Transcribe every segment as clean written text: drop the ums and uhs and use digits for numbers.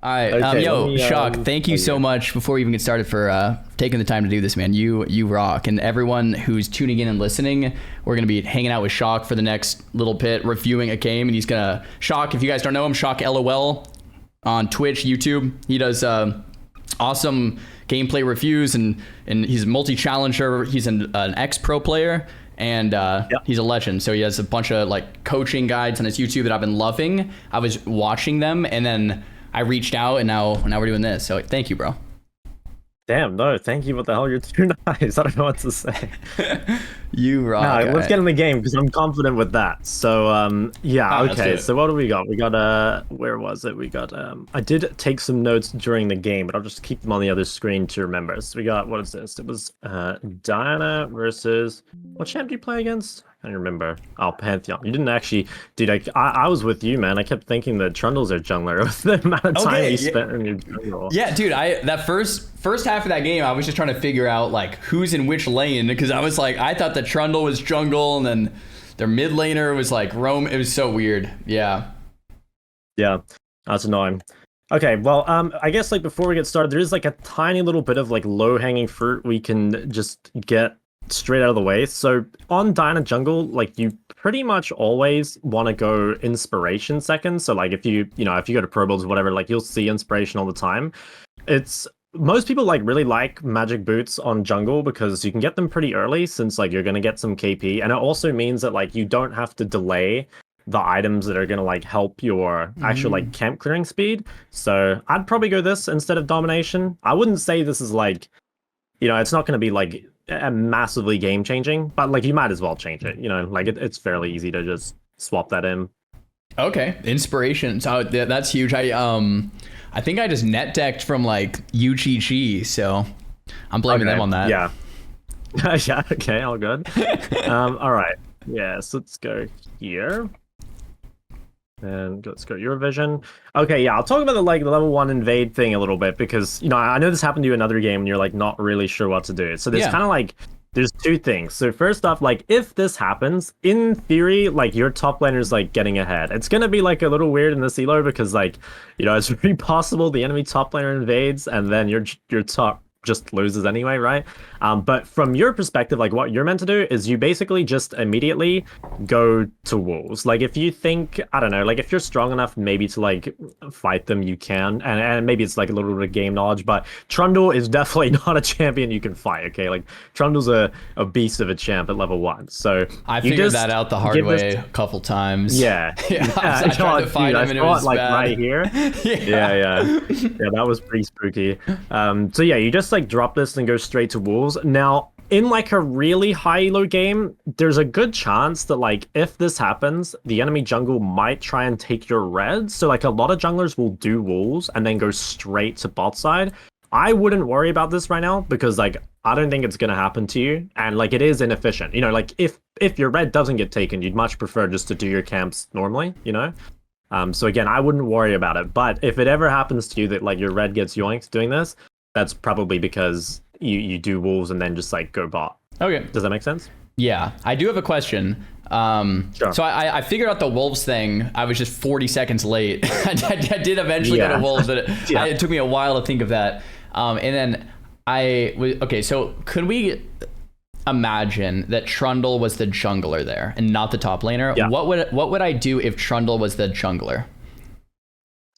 All right, Okay, yo, Shok, thank you so much before we even get started for taking the time to do this, man. You rock. And everyone who's tuning in and listening, we're going to be hanging out with Shok for the next little bit, reviewing a game. And he's going to, Shok, if you guys don't know him, Shok LOL on Twitch, YouTube. He does awesome gameplay reviews, and he's a multi-challenger. He's an ex-pro player. And he's a legend. So he has a bunch of like coaching guides on his YouTube that I've been loving. I was watching them, and then I reached out, and now we're doing this. So thank you, bro. Damn, no, thank you. What the hell? You're too nice. I don't know what to say. You rock. No, let's get in the game because I'm confident with that. So, yeah, okay. So what do we got? We got, where was it? We got, I did take some notes during the game, but I'll just keep them on the other screen to remember. So we got, what is this? It was, Diana versus, what champ do you play against? I don't remember. Oh, Pantheon. You didn't actually, dude, I was with you, man. I kept thinking that Trundle's our jungler with the amount of time you spent in your jungle. Yeah, dude, that first half of that game, I was just trying to figure out like who's in which lane, because I was like, I thought that Trundle was jungle, and then their mid laner was like roam. It was so weird. Yeah, that's annoying. Okay, well, I guess like before we get started, there is like a tiny little bit of like low hanging fruit we can just get straight out of the way. So on Diana jungle, like you pretty much always want to go inspiration second. So like if you go to Pro Bowls or whatever, like you'll see inspiration all the time. It's most people like really like magic boots on jungle because you can get them pretty early, since like you're going to get some KP, and it also means that like you don't have to delay the items that are going to like help your actual like camp clearing speed. So I'd probably go this instead of domination. I wouldn't say this is like, it's not going to be like massively game changing, but like you might as well change it. Like it's fairly easy to just swap that in. Okay, inspiration. So that's huge. I think I just net decked from like UGG, so I'm blaming them on that. Yeah. Yeah. Okay. All good. All right. Yeah. So let's go here. And let's go Eurovision. Okay, yeah, I'll talk about the level 1 invade thing a little bit, because I know this happened to you in another game and you're like not really sure what to do. So there's kind of like there's two things. So first off, like if this happens, in theory, like your top laner's like getting ahead. It's gonna be like a little weird in this elo because like it's really possible the enemy top laner invades and then your top just loses anyway, right? But from your perspective, like what you're meant to do is you basically just immediately go to wolves. Like if you think, I don't know, like if you're strong enough maybe to like fight them, you can, and maybe it's like a little bit of game knowledge, but Trundle is definitely not a champion you can fight. Okay, like Trundle's a beast of a champ at level 1. So I figured that out the hard way a couple times. Yeah. I tried to fight him and it was like bad. Right here. Yeah, that was pretty spooky. So yeah, you just like drop this and go straight to wolves. Now in like a really high elo game, there's a good chance that like if this happens, the enemy jungle might try and take your red. So like a lot of junglers will do wolves and then go straight to bot side. I wouldn't worry about this right now because like I don't think it's gonna happen to you, and like it is inefficient. Like if your red doesn't get taken, you'd much prefer just to do your camps normally. So again, I wouldn't worry about it. But if it ever happens to you that like your red gets yoinked doing this, that's probably because you do wolves and then just like go bot. Okay. Does that make sense? Yeah, I do have a question. Sure. So I figured out the wolves thing. I was just 40 seconds late. I did eventually go to wolves, but it took me a while to think of that. And then okay, so could we imagine that Trundle was the jungler there and not the top laner? Yeah. What would I do if Trundle was the jungler?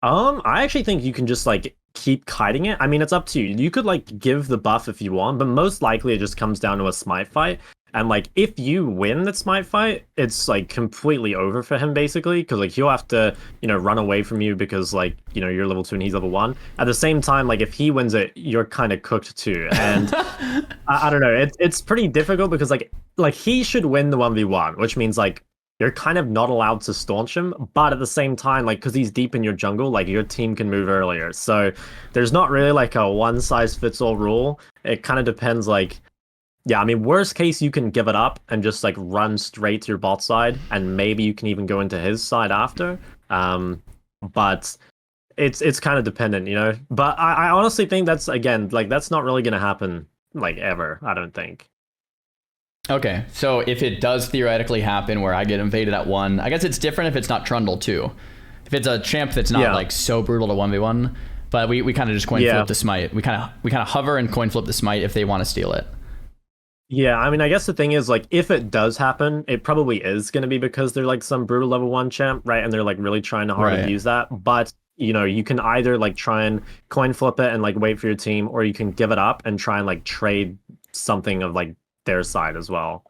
I actually think you can just like keep kiting it. I mean, it's up to you. You could like give the buff if you want, but most likely it just comes down to a smite fight. And like if you win that smite fight, it's like completely over for him basically, because like he'll have to run away from you because like you're level 2 and he's level 1. At the same time, like if he wins it, you're kind of cooked too. And I don't know, it's pretty difficult because like he should win the 1v1, which means like you're kind of not allowed to staunch him, but at the same time, like, because he's deep in your jungle, like, your team can move earlier. So there's not really, like, a one-size-fits-all rule. It kind of depends, like, yeah, I mean, worst case, you can give it up and just, like, run straight to your bot side, and maybe you can even go into his side after. But it's kind of dependent, But I honestly think that's, again, like, that's not really going to happen, like, ever, I don't think. Okay, so if it does theoretically happen where I get invaded at 1, I guess it's different if it's not Trundle too. If it's a champ that's not like so brutal to 1v1, But we kind of just coin flip the smite. We kind of hover and coin flip the smite if they want to steal it. Yeah, I mean, I guess the thing is, like, if it does happen, it probably is going to be because they're like some brutal level 1 champ, right? And they're like really trying to hard abuse that. But you know, you can either like try and coin flip it and like wait for your team, or you can give it up and try and like trade something of like their side as well.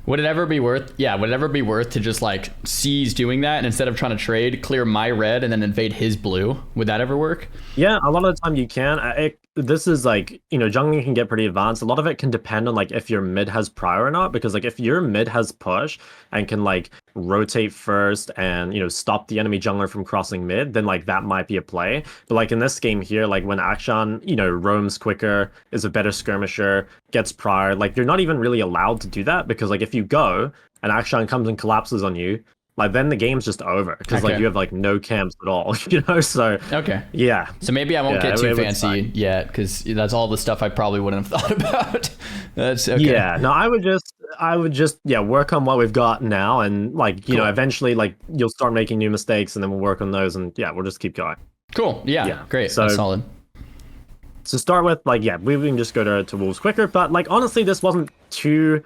Would it ever be worth? Yeah, would it ever be worth to just like seize doing that and instead of trying to trade, clear my red and then invade his blue? Would that ever work? Yeah, a lot of the time you can. This is like, you know, jungling can get pretty advanced. A lot of it can depend on like if your mid has prior or not, because like if your mid has push and can like rotate first and, you know, stop the enemy jungler from crossing mid, then like that might be a play. But like in this game here, like when Akshan, you know, roams quicker, is a better skirmisher, gets prior, like you're not even really allowed to do that, because like if you go and Akshan comes and collapses on you, like then the game's just over, because like you have like no camps at all, you know. So yeah. So maybe I won't get too fancy yet, because that's all the stuff I probably wouldn't have thought about. That's okay. Yeah. No, I would just work on what we've got now, and like you know eventually like you'll start making new mistakes, and then we'll work on those, and yeah, we'll just keep going. Cool. Yeah. Great. So, that's solid. To start with, like we can just go to wolves quicker, but like honestly, this wasn't too.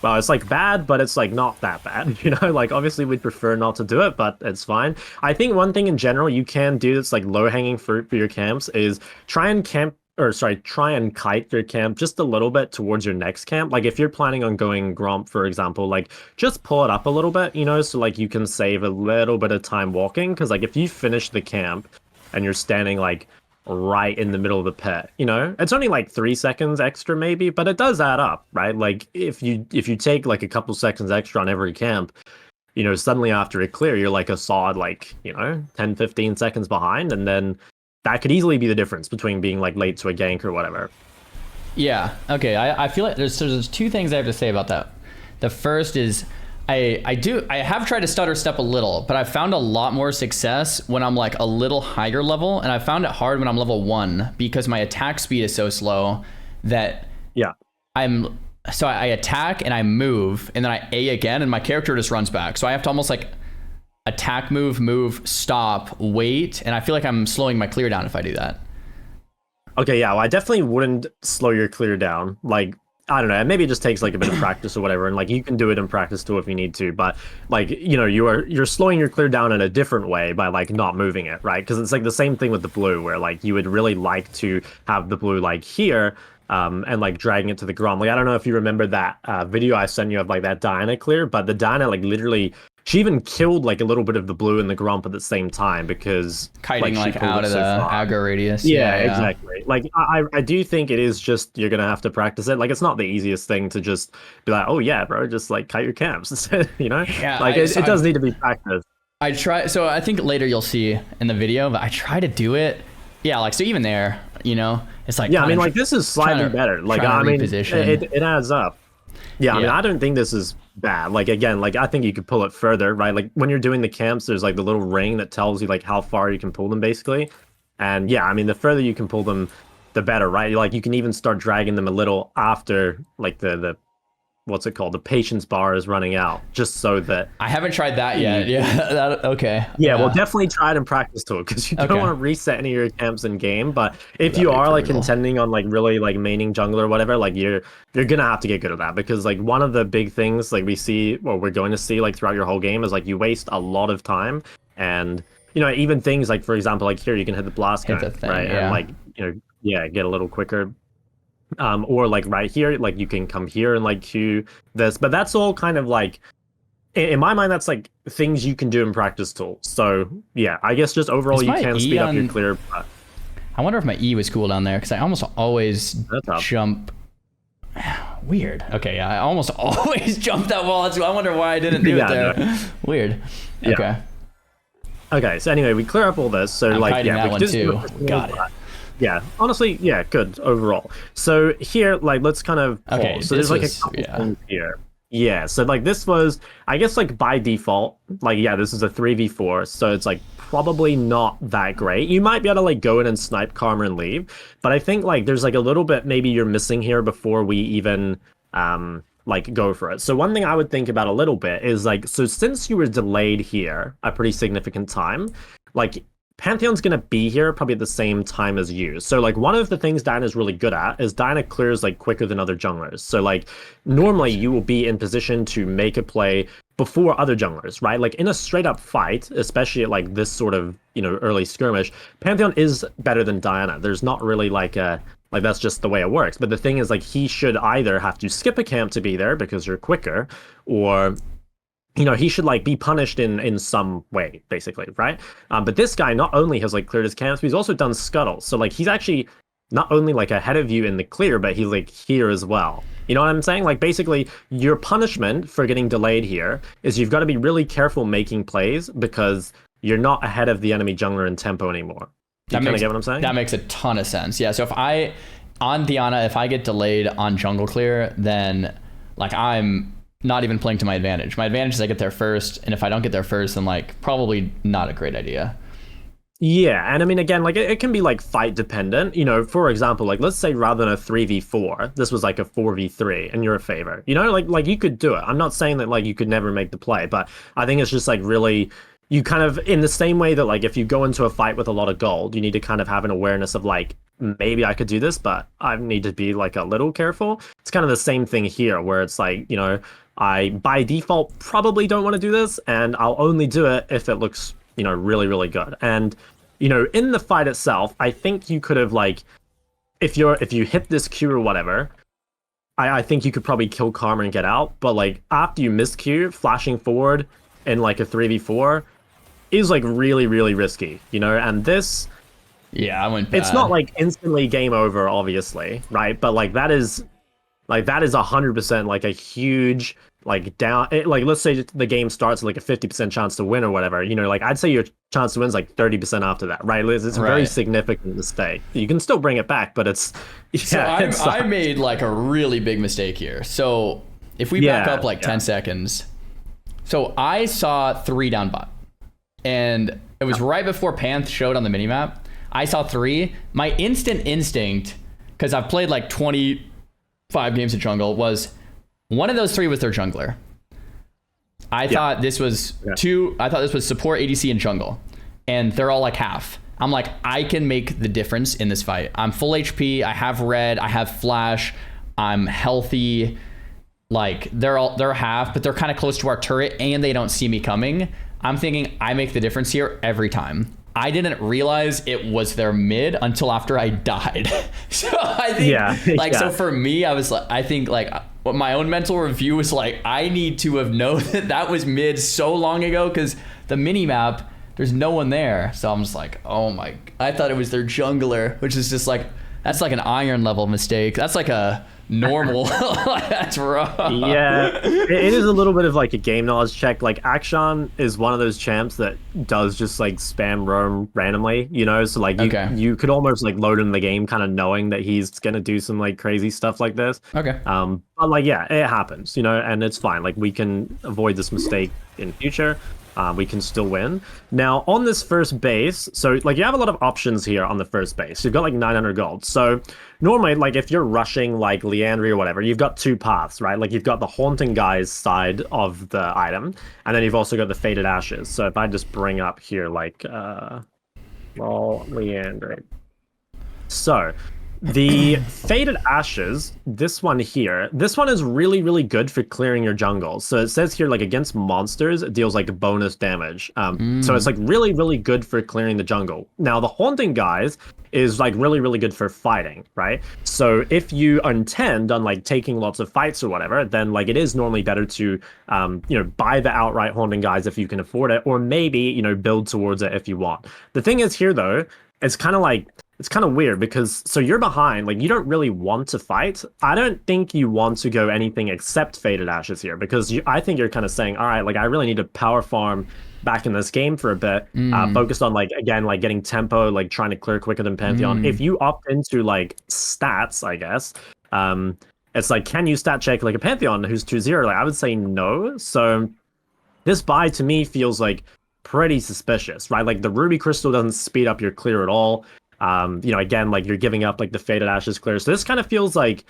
Well, it's like bad, but it's like not that bad, you know? Like obviously we'd prefer not to do it, but it's fine. I think one thing in general you can do that's like low-hanging fruit for your camps is try and kite your camp just a little bit towards your next camp. Like if you're planning on going Gromp, for example, like just pull it up a little bit, you know, so like you can save a little bit of time walking. Because like if you finish the camp and you're standing like right in the middle of the pit, you know, it's only like 3 seconds extra maybe, but it does add up, right? Like if you take like a couple seconds extra on every camp, you know, suddenly after a clear you're like a solid like, you know, 10-15 seconds behind, and then that could easily be the difference between being like late to a gank or whatever. Yeah, okay. I feel like there's 2 things I have to say about that. The first is I have tried to stutter step a little, but I've found a lot more success when I'm like a little higher level, and I found it hard when I'm level 1 because my attack speed is so slow that I attack and I move and then I A again and my character just runs back. So I have to almost like attack, move, stop, wait, and I feel like I'm slowing my clear down if I do that. Okay, yeah, well, I definitely wouldn't slow your clear down. Like I don't know, maybe it just takes like a bit of practice or whatever, and like you can do it in practice too if you need to, but like, you know, you're slowing your clear down in a different way by like not moving it, right? Because it's like the same thing with the blue, where like you would really like to have the blue like here, and like dragging it to the Grom. Like I don't know if you remember that video I sent you of like that Diana clear, but the Diana like literally she even killed like a little bit of the blue and the Gromp at the same time, because kiting like out of the aggro radius. Yeah, exactly. Like I do think it is just you're gonna have to practice it. Like it's not the easiest thing to just be like, oh yeah, bro, just like kite your camps, you know? Yeah, like it does need to be practiced. I try. So I think later you'll see in the video, but I try to do it. Yeah, like so even there, you know, it's like I mean, like this is slightly better. Like I mean, it adds up. Yeah, I mean, I don't think this is bad. Like again, like I think you could pull it further, right? Like when you're doing the camps, there's like the little ring that tells you like how far you can pull them, basically. And yeah, I mean, the further you can pull them, the better, right? Like you can even start dragging them a little after like the what's it called? The patience bar is running out, just so that I haven't tried that yet. Yeah, okay. Yeah, well, definitely try it in practice too, because you don't want to reset any of your camps in game. But if you are like intending on like really like maining jungle or whatever, like you're gonna have to get good at that, because like one of the big things like we see, or we're going to see like throughout your whole game, is like you waste a lot of time, and you know, even things like, for example, like here you can hit the blast gun, right, and like, you know, get a little quicker. Or like right here, like you can come here and like Q this, but that's all kind of like, in my mind, that's like things you can do in practice tools. So yeah, I guess just overall you can speed up your clear. I wonder if my E was cool down there, because I almost always jump. Weird. Okay, yeah, I almost always jump that wall. I wonder why I didn't do it there. No. Weird. Okay. Okay, so anyway, we clear up all this. So I'm like, yeah, that one too. Got it. Yeah, honestly, yeah, good overall. So here, like, let's kind of pause. Okay, so there's like a couple things here. Yeah, so like this was, I guess, like by default, like, yeah, this is a 3v4, so it's like probably not that great. You might be able to like go in and snipe Karma and leave, but I think like there's like a little bit maybe you're missing here before we even like go for it. So one thing I would think about a little bit is like, so since you were delayed here a pretty significant time, like Pantheon's gonna be here probably at the same time as you. So like one of the things Diana's really good at is Diana clears like quicker than other junglers. So like normally you will be in position to make a play before other junglers, right? Like in a straight up fight, especially at like this sort of, early skirmish, Pantheon is better than Diana. There's not really like a that's just the way it works. But the thing is like he should either have to skip a camp to be there because you're quicker, or he should like be punished in some way, basically, right? But this guy not only has like cleared his camps, but he's also done scuttles. So like he's actually not only like ahead of you in the clear, but he's like here as well. You know what I'm saying? Like basically your punishment for getting delayed here is you've got to be really careful making plays because you're not ahead of the enemy jungler in tempo anymore. You kind of get what I'm saying? That makes a ton of sense. Yeah. So if I get delayed on jungle clear, then like I'm not even playing to my advantage. My advantage is I get there first, and if I don't get there first, then like probably not a great idea. Yeah, and I mean, again, like it can be like fight dependent. For example, like let's say rather than a 3v4, this was like a 4v3 in your favor. Like you could do it. I'm not saying that like you could never make the play, but I think it's just like really, you kind of, in the same way that like if you go into a fight with a lot of gold, you need to kind of have an awareness of like, maybe I could do this, but I need to be like a little careful. It's kind of the same thing here where it's like, I by default probably don't want to do this, and I'll only do it if it looks, really, really good. And, in the fight itself, I think you could have like, if you hit this Q or whatever, I think you could probably kill Karma and get out. But like after you miss Q, flashing forward in like a 3v4 is like really, really risky, and this. Yeah, I went bad. It's not like instantly game over, obviously, right? But like that is 100% like a huge like down. Like let's say the game starts with like a 50% chance to win or whatever. Like I'd say your chance to win is like 30% after that, right? It's a very significant mistake. You can still bring it back, but it's yeah. So I made like a really big mistake here. So if we back up like 10 seconds, so I saw 3 down bot, and it was right before Panth showed on the minimap. I saw 3. My instant instinct, because I've played like 25 games of jungle, was one of those 3 was their jungler. I thought this was 2. I thought this was support, ADC, and jungle, and they're all like half. I'm like, I can make the difference in this fight. I'm full HP. I have red. I have flash. I'm healthy. Like they're half, but they're kind of close to our turret, and they don't see me coming. I'm thinking I make the difference here every time. I didn't realize it was their mid until after I died. So I think so for me, I think what my own mental review was like, I need to have known that was mid so long ago, because the mini map, there's no one there. So I'm just like, oh my, I thought it was their jungler, which is just like, that's like an iron level mistake. That's like a normal. That's rough. Yeah, it is a little bit of like a game knowledge check. Like Akshan is one of those champs that does just like spam roam randomly, so like you could almost like load in the game kind of knowing that he's gonna do some like crazy stuff like this. But like it happens, and it's fine. Like we can avoid this mistake in future. We can still win. Now, on this first base, so like you have a lot of options here on the first base. You've got like 900 gold. So normally, like if you're rushing like Leandry or whatever, you've got 2 paths, right? Like you've got the Haunting Guys side of the item, and then you've also got the Faded Ashes. So if I just bring up here like Leandry. So the Faded Ashes, this one here, this one is really, really good for clearing your jungle. So it says here, like, against monsters, it deals, like, bonus damage. So it's, like, really, really good for clearing the jungle. Now, the Haunting Guys is, like, really, really good for fighting, right? So if you intend on, like, taking lots of fights or whatever, then, like, it is normally better to, buy the outright Haunting Guys if you can afford it, or maybe, build towards it if you want. The thing is here, though, it's kind of weird because so you're behind, like you don't really want to fight. I don't think you want to go anything except Faded Ashes here because I think you're kind of saying, all right, like I really need to power farm back in this game for a bit, focused on like, again, like getting tempo, like trying to clear quicker than Pantheon. If you opt into like stats, I guess, it's like, can you stat check like a Pantheon who's 2-0? Like I would say no. So this buy to me feels like pretty suspicious, right? Like the Ruby Crystal doesn't speed up your clear at all. Again, like you're giving up like the Faded Ashes clear. So this kind of feels like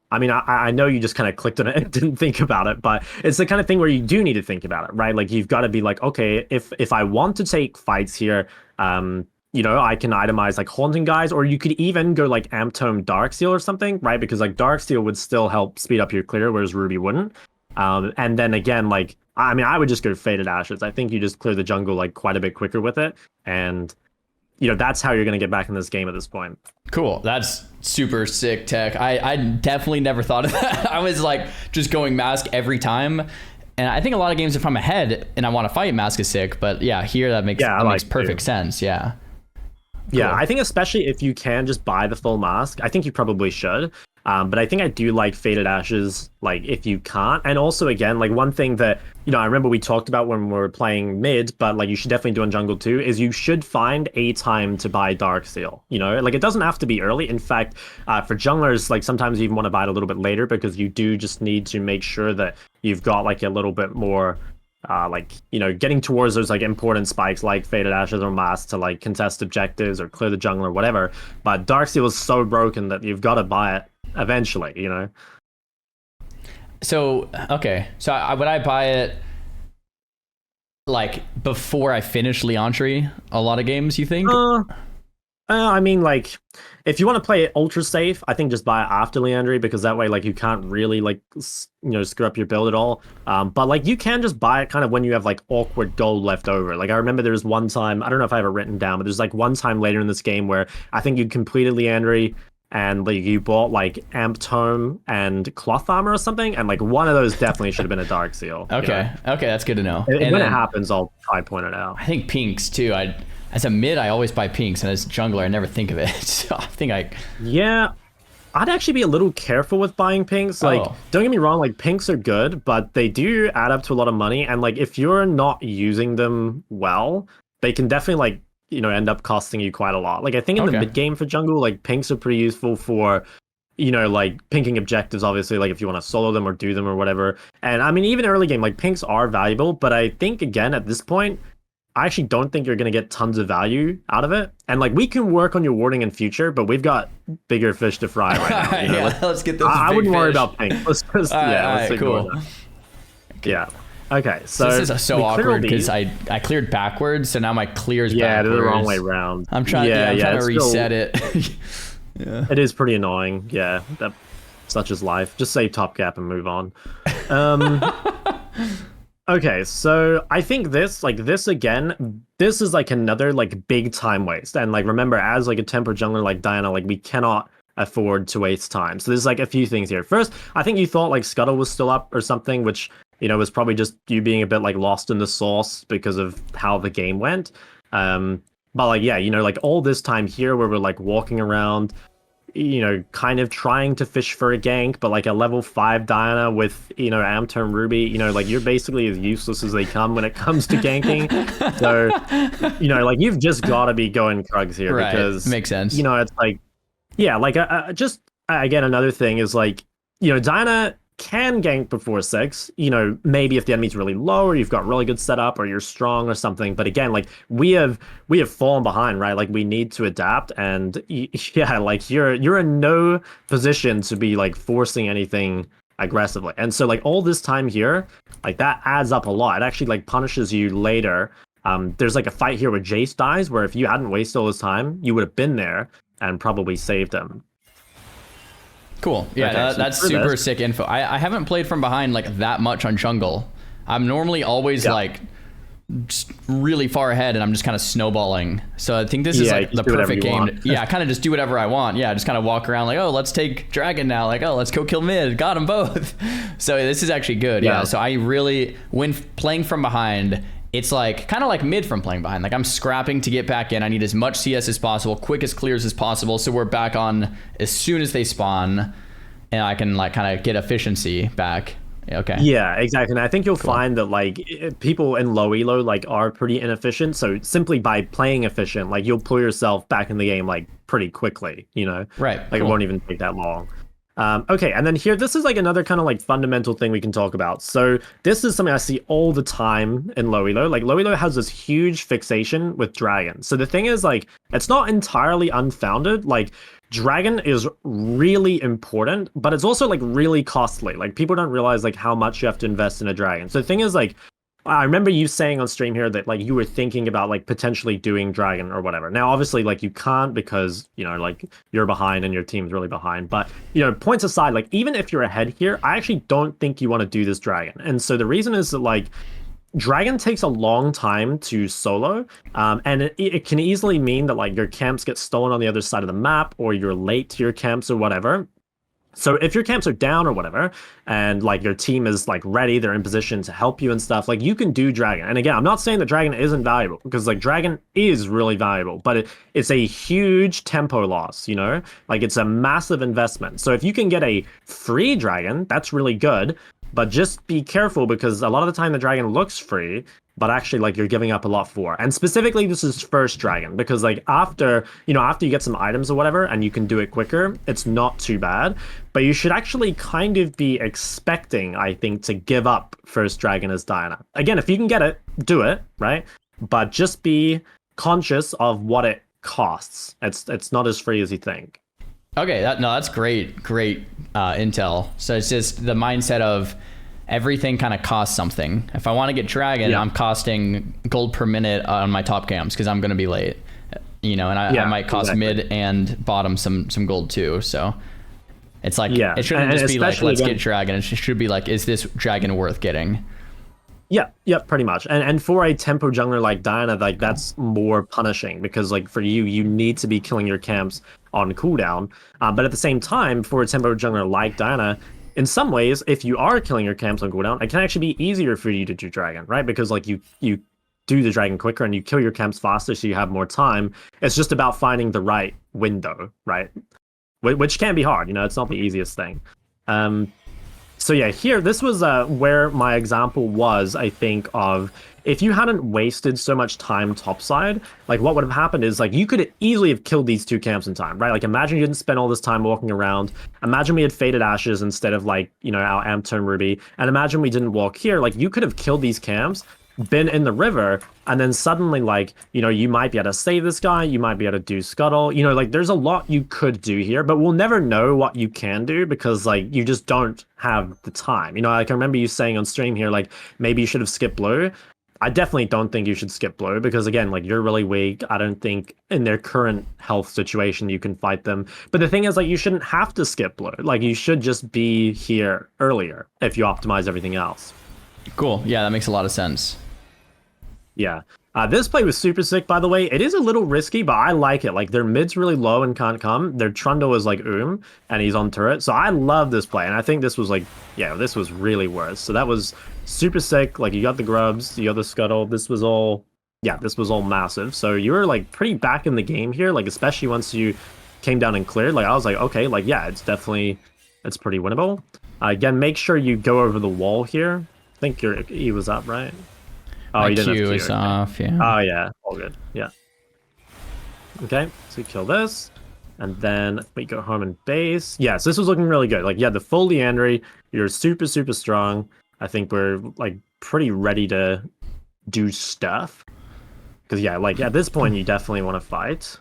I mean, I know you just kind of clicked on it and didn't think about it, but it's the kind of thing where you do need to think about it, right? Like you've got to be like, okay, if I want to take fights here, I can itemize like haunting guys, or you could even go like Amp Tome Darksteel or something, right? Because like Darksteel would still help speed up your clear, whereas Ruby wouldn't. And then again, like I mean, I would just go Faded Ashes. I think you just clear the jungle like quite a bit quicker with it, and that's how you're gonna get back in this game at this point. Cool. That's super sick tech. I definitely never thought of that. I was like just going mask every time. And I think a lot of games, if I'm ahead and I want to fight, mask is sick. But yeah, here that makes perfect sense. Yeah. Yeah, Cool. I think especially if you can just buy the full mask, I think you probably should. But I think I do like Faded Ashes, like if you can't. And also, again, like one thing that, I remember we talked about when we were playing mid, but like you should definitely do in jungle too, is you should find a time to buy Darksteel. Like it doesn't have to be early. In fact, for junglers, like sometimes you even want to buy it a little bit later because you do just need to make sure that you've got like a little bit more getting towards those like important spikes like Faded Ashes or Mask to like contest objectives or clear the jungle or whatever. But Darksteel is so broken that you've got to buy it eventually. So, okay. So would I buy it like before I finish Leontry a lot of games, you think? I mean, like, if you want to play it ultra safe, I think just buy it after Leandry because that way, like, you can't really, like, screw up your build at all. But, like, you can just buy it kind of when you have, like, awkward gold left over. Like, I remember there was one time, I don't know if I have it written down, but there's, like, one time later in this game where I think you completed Leandry and, like, you bought, like, Amp Tome and Cloth Armor or something, and, like, one of those definitely should have been a Darksteel. Okay. Okay, that's good to know. And when it happens, I'll try point it out. I think pinks, too. As a mid, I always buy pinks, and as a jungler, I never think of it. So I think Yeah, I'd actually be a little careful with buying pinks. Like, don't get me wrong, like, pinks are good, but they do add up to a lot of money, and, like, if you're not using them well, they can definitely, like, end up costing you quite a lot. Like, I think in the mid game for jungle, like, pinks are pretty useful for, like, pinking objectives, obviously, like, if you want to solo them or do them or whatever. And, I mean, even early game, like, pinks are valuable, but I think, again, at this point, I actually don't think you're going to get tons of value out of it. And, like, we can work on your warding in future, but we've got bigger fish to fry right now. Let's get those I big wouldn't worry fish. about pink. Let's cool. Yeah. Okay, so this is so awkward because I cleared backwards, so now my clear's backwards. Yeah, the wrong way around. I'm trying to reset it. Yeah. It is pretty annoying. Yeah, such is life. Just save top gap and move on. Okay, so I think this is like another like big time waste. And like remember, as like a temper jungler like Diana, like we cannot afford to waste time. So there's like a few things here. First, I think you thought like Scuttle was still up or something, which was probably just you being a bit like lost in the sauce because of how the game went. But like yeah, like all this time here where we're like walking around, kind of trying to fish for a gank, but like a level 5 Diana with, Amp Tome Ruby, like you're basically as useless as they come when it comes to ganking. So, like you've just got to be going Krugs here because makes sense. It's like, yeah, like just again, another thing is like, Diana can gank before 6, maybe if the enemy's really low or you've got really good setup or you're strong or something. But again, like we have fallen behind, right? Like we need to adapt, and yeah, like you're in no position to be like forcing anything aggressively. And so like all this time here, like that adds up a lot. It actually like punishes you later. There's like a fight here where Jace dies where if you hadn't wasted all this time, you would have been there and probably saved him. Cool. Yeah, Okay, that's super sick info. I haven't played from behind like that much on jungle. I'm normally always like just really far ahead and I'm just kind of snowballing. So I think this is like the perfect game. Yeah, I kind of just do whatever I want. Yeah, just kind of walk around like, oh, let's take dragon now. Like, oh, let's go kill mid. Got them both. So this is actually good. Yeah. So I really, when playing from behind, it's like kind of like mid from playing behind. Like I'm scrapping to get back in. I need as much CS as possible, quickest clears as possible, so we're back on as soon as they spawn, and I can like kind of get efficiency back. Okay. Yeah, exactly. And I think you'll find that like people in low elo like are pretty inefficient. So simply by playing efficient, like you'll pull yourself back in the game like pretty quickly. Right. Like it won't even take that long. Okay, and then here, this is like another kind of like fundamental thing we can talk about. So this is something I see all the time in low elo. Like low elo has this huge fixation with dragon. So the thing is like, it's not entirely unfounded. Like dragon is really important, but it's also like really costly. Like people don't realize like how much you have to invest in a dragon. So the thing is like, I remember you saying on stream here that like you were thinking about like potentially doing dragon or whatever. Now, obviously, like you can't because like you're behind and your team's really behind. But points aside, like even if you're ahead here, I actually don't think you want to do this dragon. And so the reason is that like dragon takes a long time to solo, and it can easily mean that like your camps get stolen on the other side of the map, or you're late to your camps or whatever. So if your camps are down or whatever, and like your team is like ready, they're in position to help you and stuff, like you can do dragon. And again, I'm not saying that dragon isn't valuable, because like dragon is really valuable, but it's a huge tempo loss, like it's a massive investment. So if you can get a free dragon, that's really good, but just be careful because a lot of the time the dragon looks free, but actually like you're giving up a lot for. And specifically this is first dragon, because like after you get some items or whatever and you can do it quicker, it's not too bad. But you should actually kind of be expecting, I think, to give up first dragon as Diana. Again, if you can get it, do it, right? But just be conscious of what it costs. It's not as free as you think. Okay, that's great intel. So it's just the mindset of everything kind of costs something. If I want to get dragon, I'm costing gold per minute on my top camps because I'm going to be late, and I might cost mid and bottom some gold too. So it's like, it shouldn't just be like, let's get dragon. It should be like, is this dragon worth getting? Yeah, pretty much. And for a tempo jungler like Diana, like that's more punishing because like for you need to be killing your camps on cooldown. But at the same time, for a tempo jungler like Diana, in some ways, if you are killing your camps on cooldown, it can actually be easier for you to do dragon, right? Because like you do the dragon quicker and you kill your camps faster, so you have more time. It's just about finding the right window, right? Which can be hard, it's not the easiest thing. So yeah, here, this was where my example was, I think, of if you hadn't wasted so much time topside, like what would have happened is like you could easily have killed these two camps in time, right? Like imagine you didn't spend all this time walking around. Imagine we had Faded Ashes instead of like, our Amp Tone Ruby. And imagine we didn't walk here. Like you could have killed these camps, been in the river, and then suddenly like, you might be able to save this guy, you might be able to do scuttle, like there's a lot you could do here, but we'll never know what you can do because like you just don't have the time. Like I remember you saying on stream here, like maybe you should have skipped blue. I definitely don't think you should skip blue because again, like you're really weak. I don't think in their current health situation you can fight them. But the thing is like you shouldn't have to skip blue. Like you should just be here earlier if you optimize everything else. Cool. Yeah, that makes a lot of sense. Yeah. This play was super sick, by the way. It is a little risky, but I like it. Like, their mid's really low and can't come. Their Trundle is like, and he's on turret. So I love this play. And I think this was like, this was really worth. So that was super sick. Like, you got the grubs, you got the scuttle. This was all massive. So you were like pretty back in the game here, like, especially once you came down and cleared. Like, I was like, okay, like, yeah, it's pretty winnable. Again, make sure you go over the wall here. I think your E was up, right? Oh, my you didn't Q have Q is off, yeah. Oh, yeah. All good. Yeah. Okay, so we kill this. And then we go home and base. Yeah, so this was looking really good. Like, the full Leandry. You're super, super strong. I think we're, like, pretty ready to do stuff. Because, like, at this point, you definitely want to fight.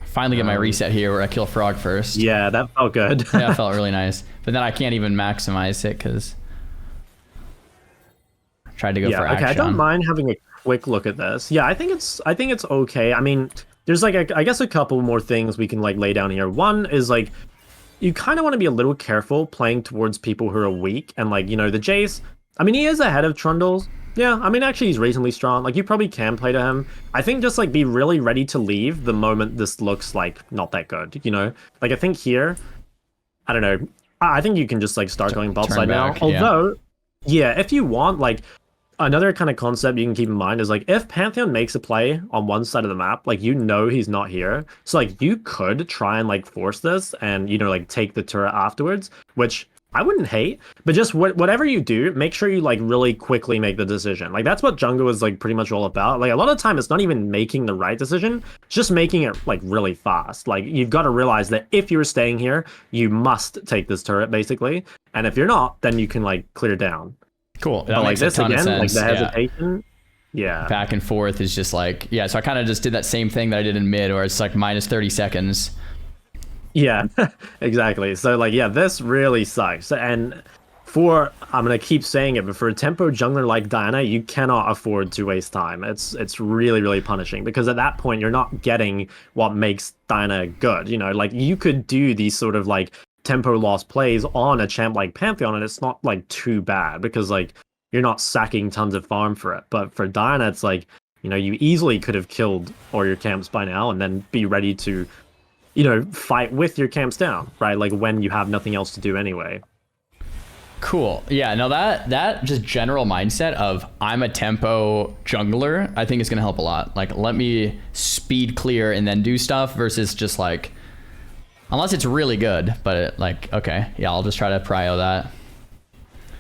Finally get my reset here where I kill Frog first. Yeah, that felt good. Yeah, it felt really nice. But then I can't even maximize it because... tried to go for action. Okay, I don't mind having a quick look at this. Yeah, I think it's okay. I mean, there's like I guess a couple more things we can like lay down here. One is like you kind of want to be a little careful playing towards people who are weak, and like the Jace. I mean, he is ahead of Trundles. Yeah, I mean, actually, he's reasonably strong. Like, you probably can play to him. I think just like be really ready to leave the moment this looks like not that good. Like I think here, I don't know. I think you can just like start going bot side now. Although, if you want like. Another kind of concept you can keep in mind is like if Pantheon makes a play on one side of the map, like he's not here. So like you could try and like force this and like take the turret afterwards, which I wouldn't hate, but just whatever you do, make sure you like really quickly make the decision. Like that's what jungle is like pretty much all about. Like a lot of the time, it's not even making the right decision, it's just making it like really fast. Like you've got to realize that if you're staying here, you must take this turret basically, and if you're not, then you can like clear down. Cool. That But like makes a this ton of again, like sense. the Yeah. hesitation, yeah. Back and forth is just like, yeah. So I kind of just did that same thing that I did in mid, where it's like minus 30 seconds. Yeah, exactly. So like, yeah, this really sucks. And I'm gonna keep saying it, but for a tempo jungler like Diana, you cannot afford to waste time. It's really, really punishing because at that point you're not getting what makes Diana good. You know, like you could do these sort of like tempo loss plays on a champ like Pantheon, and it's not like too bad because like you're not sacking tons of farm for it. But for Diana, it's like, you know, you easily could have killed all your camps by now and then be ready to, you know, fight with your camps down, right? Like when you have nothing else to do anyway. Cool. Yeah, no, that just general mindset of I'm a tempo jungler, I think is going to help a lot. Like, let me speed clear and then do stuff versus just like, unless it's really good, but like, okay, yeah, I'll just try to prio that.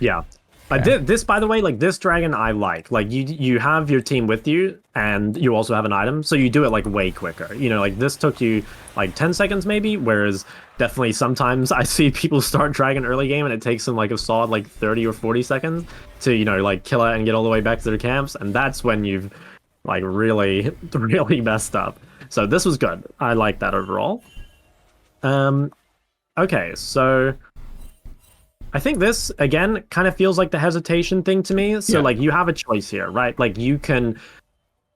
Yeah. Like this, by the way, like this dragon I like you have your team with you and you also have an item. So you do it like way quicker. You know, like this took you like 10 seconds maybe, whereas definitely sometimes I see people start dragon early game and it takes them like a solid like 30 or 40 seconds to, you know, like kill it and get all the way back to their camps. And that's when you've like really, really messed up. So this was good. I like that overall. Okay, so I think this, again, kind of feels like the hesitation thing to me. So, like, you have a choice here, right? Like, you can...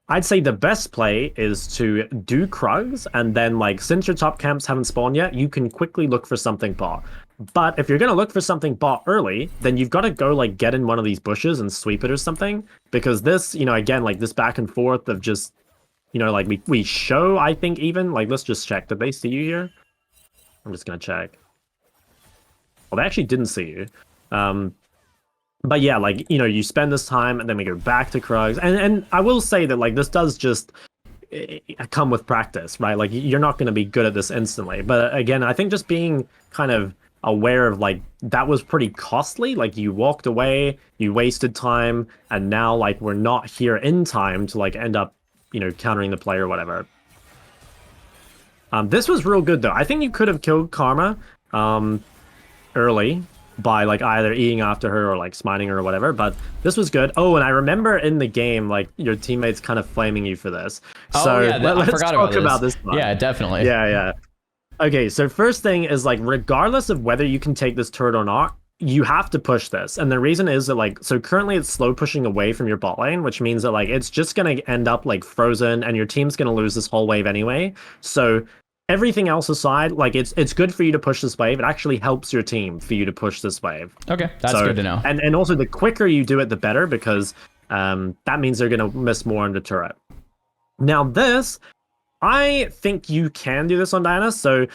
I'd say the best play is to do Krugs, and then, like, since your top camps haven't spawned yet, you can quickly look for something bot. But if you're going to look for something bot early, then you've got to go, like, get in one of these bushes and sweep it or something. Because this, you know, again, like, this back and forth of just, you know, like, we show, I think, even... Like, let's just check. Did they see you here? I'm just going to check. Well, they actually didn't see you. But yeah, like, you know, you spend this time and then we go back to Krugs. And I will say that, like, this does just come with practice, right? Like, you're not going to be good at this instantly. But again, I think just being kind of aware of, like, that was pretty costly. Like, you walked away, you wasted time, and now, like, we're not here in time to, like, end up, you know, countering the play or whatever. This was real good, though. I think you could have killed Karma early by like either eating after her or like smiting her or whatever, but this was good. Oh, and I remember in the game, like your teammates kind of flaming you for this. Oh, so yeah, let's I forgot about this one. Yeah, definitely. Yeah. Okay, so first thing is like regardless of whether you can take this turret or not, you have to push this. And the reason is that like, so currently it's slow pushing away from your bot lane, which means that like it's just gonna end up like frozen and your team's gonna lose this whole wave anyway. So everything else aside, like it's good for you to push this wave. It actually helps your team for you to push this wave. Okay, that's good to know. And also the quicker you do it, the better, because that means they're gonna miss more on the turret. Now this, I think you can do this on Diana. So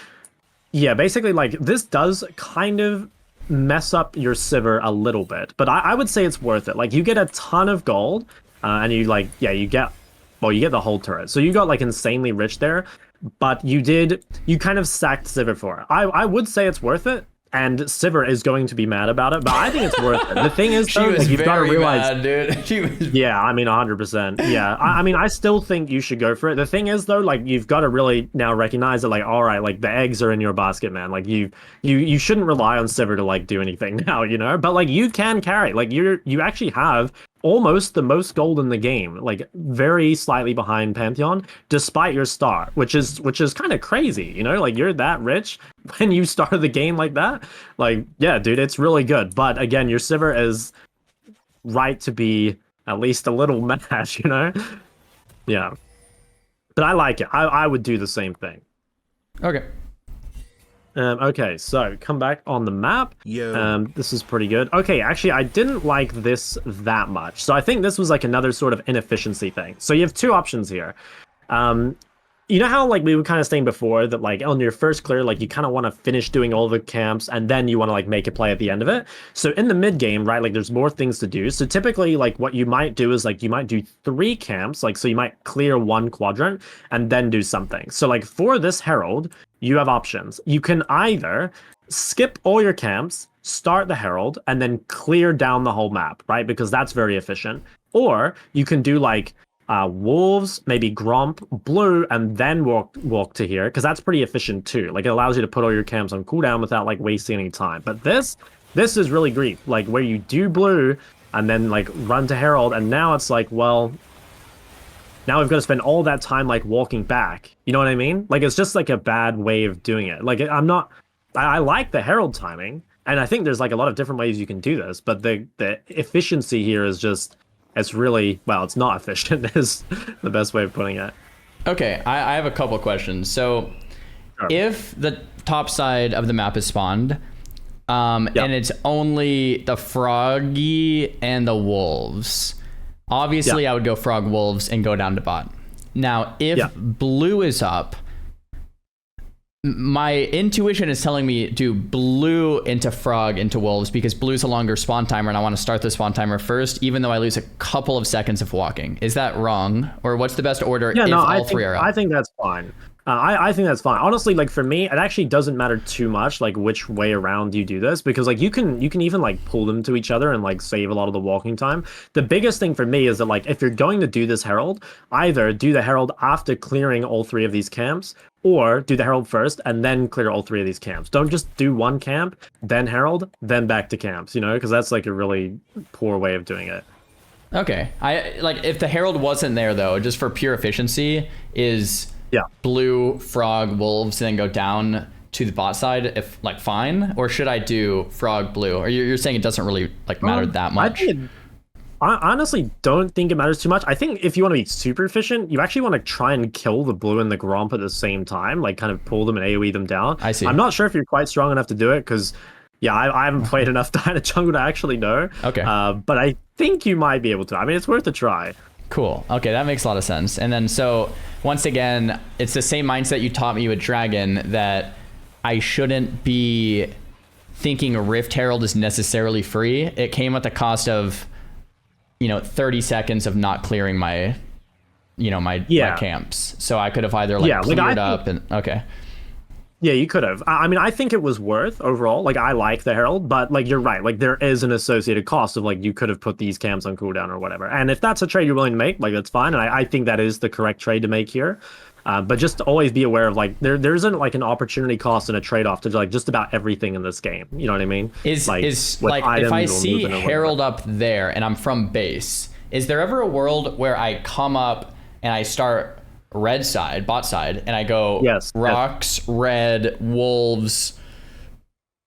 yeah, basically like this does kind of mess up your Sivir a little bit, but I would say it's worth it. Like you get a ton of gold, and you like you get the whole turret. So you got like insanely rich there. But you kind of sacked Sivir for it. I would say it's worth it, and Sivir is going to be mad about it, but I think it's worth it. The thing is, though, like, you've got to realize... Mad, dude. She was... Yeah, I mean, 100%. Yeah, I mean, I still think you should go for it. The thing is, though, like, you've got to really now recognize that, like, all right, like, the eggs are in your basket, man. Like, you shouldn't rely on Sivir to, like, do anything now, you know? But, like, you can carry. Like, you actually have almost the most gold in the game, like very slightly behind Pantheon, despite your start, which is kind of crazy, you know, like you're that rich when you start the game like that. Like, yeah, dude, it's really good. But again, your Sivir is right to be at least a little mad, you know? Yeah. But I like it. I would do the same thing. Okay. Okay, so come back on the map. This is pretty good. Okay, actually, I didn't like this that much. So I think this was like another sort of inefficiency thing. So you have two options here. You know how like we were kind of saying before that like on your first clear, like you kind of want to finish doing all the camps and then you want to like make a play at the end of it. So in the mid game, right, like there's more things to do. So typically like what you might do is like you might do 3 camps, like so you might clear 1 quadrant and then do something. So like for this herald, you have options. You can either skip all your camps start the herald and then clear down the whole map, right? Because that's very efficient. Or you can do like wolves, maybe Gromp, blue, and then walk to here, because that's pretty efficient too. Like it allows you to put all your camps on cooldown without like wasting any time. But this is really great, like where you do blue and then like run to herald, and now it's like, well, now we've got to spend all that time like walking back. You know what I mean? Like it's just like a bad way of doing it. Like I like the herald timing, and I think there's like a lot of different ways you can do this, but the efficiency here is just, it's really, well, it's not efficient is the best way of putting it. Okay, I have a couple questions. So Sure. if the top side of the map is spawned, and it's only the froggy and the wolves, obviously I would go frog wolves and go down to bot. Now, if blue is up, my intuition is telling me do blue into frog into wolves, because blue's a longer spawn timer and I want to start the spawn timer first, even though I lose a couple of seconds of walking. Is that wrong? Or what's the best order if all three are up? I think that's fine. I think that's fine. Honestly, like for me, it actually doesn't matter too much like which way around you do this, because like you can even like pull them to each other and like save a lot of the walking time. The biggest thing for me is that like if you're going to do this herald, either do the herald after clearing all three of these camps, or do the herald first and then clear all three of these camps. Don't just do one camp, then herald, then back to camps, you know, because that's like a really poor way of doing it. Okay, I like if the herald wasn't there though, just for pure efficiency, is blue, frog, wolves, and then go down to the bot side, if like fine, or should I do frog, blue? Or you're saying it doesn't really like matter that much? I honestly don't think it matters too much. I think if you want to be super efficient, you actually want to try and kill the blue and the Gromp at the same time, like kind of pull them and AoE them down. I see. I'm not sure if you're quite strong enough to do it, because I haven't played enough Dino Jungle to actually know. Okay. But I think you might be able to. I mean, it's worth a try. Cool. Okay, that makes a lot of sense. And then so once again, it's the same mindset you taught me with Dragon, that I shouldn't be thinking a Rift Herald is necessarily free. It came at the cost of 30 seconds of not clearing my my camps. So I could have either cleared up and okay. Yeah, you could have. I mean, I think it was worth overall. Like, I like the Herald, but like you're right. Like, there is an associated cost of like you could have put these camps on cooldown or whatever. And if that's a trade you're willing to make, like that's fine. And I think that is the correct trade to make here. But just always be aware of like there isn't like an opportunity cost and a trade-off to like just about everything in this game. You know what I mean? Is like if I see Herald up there and I'm from base, is there ever a world where I come up and I start red side, bot side, and I go rocks, red, wolves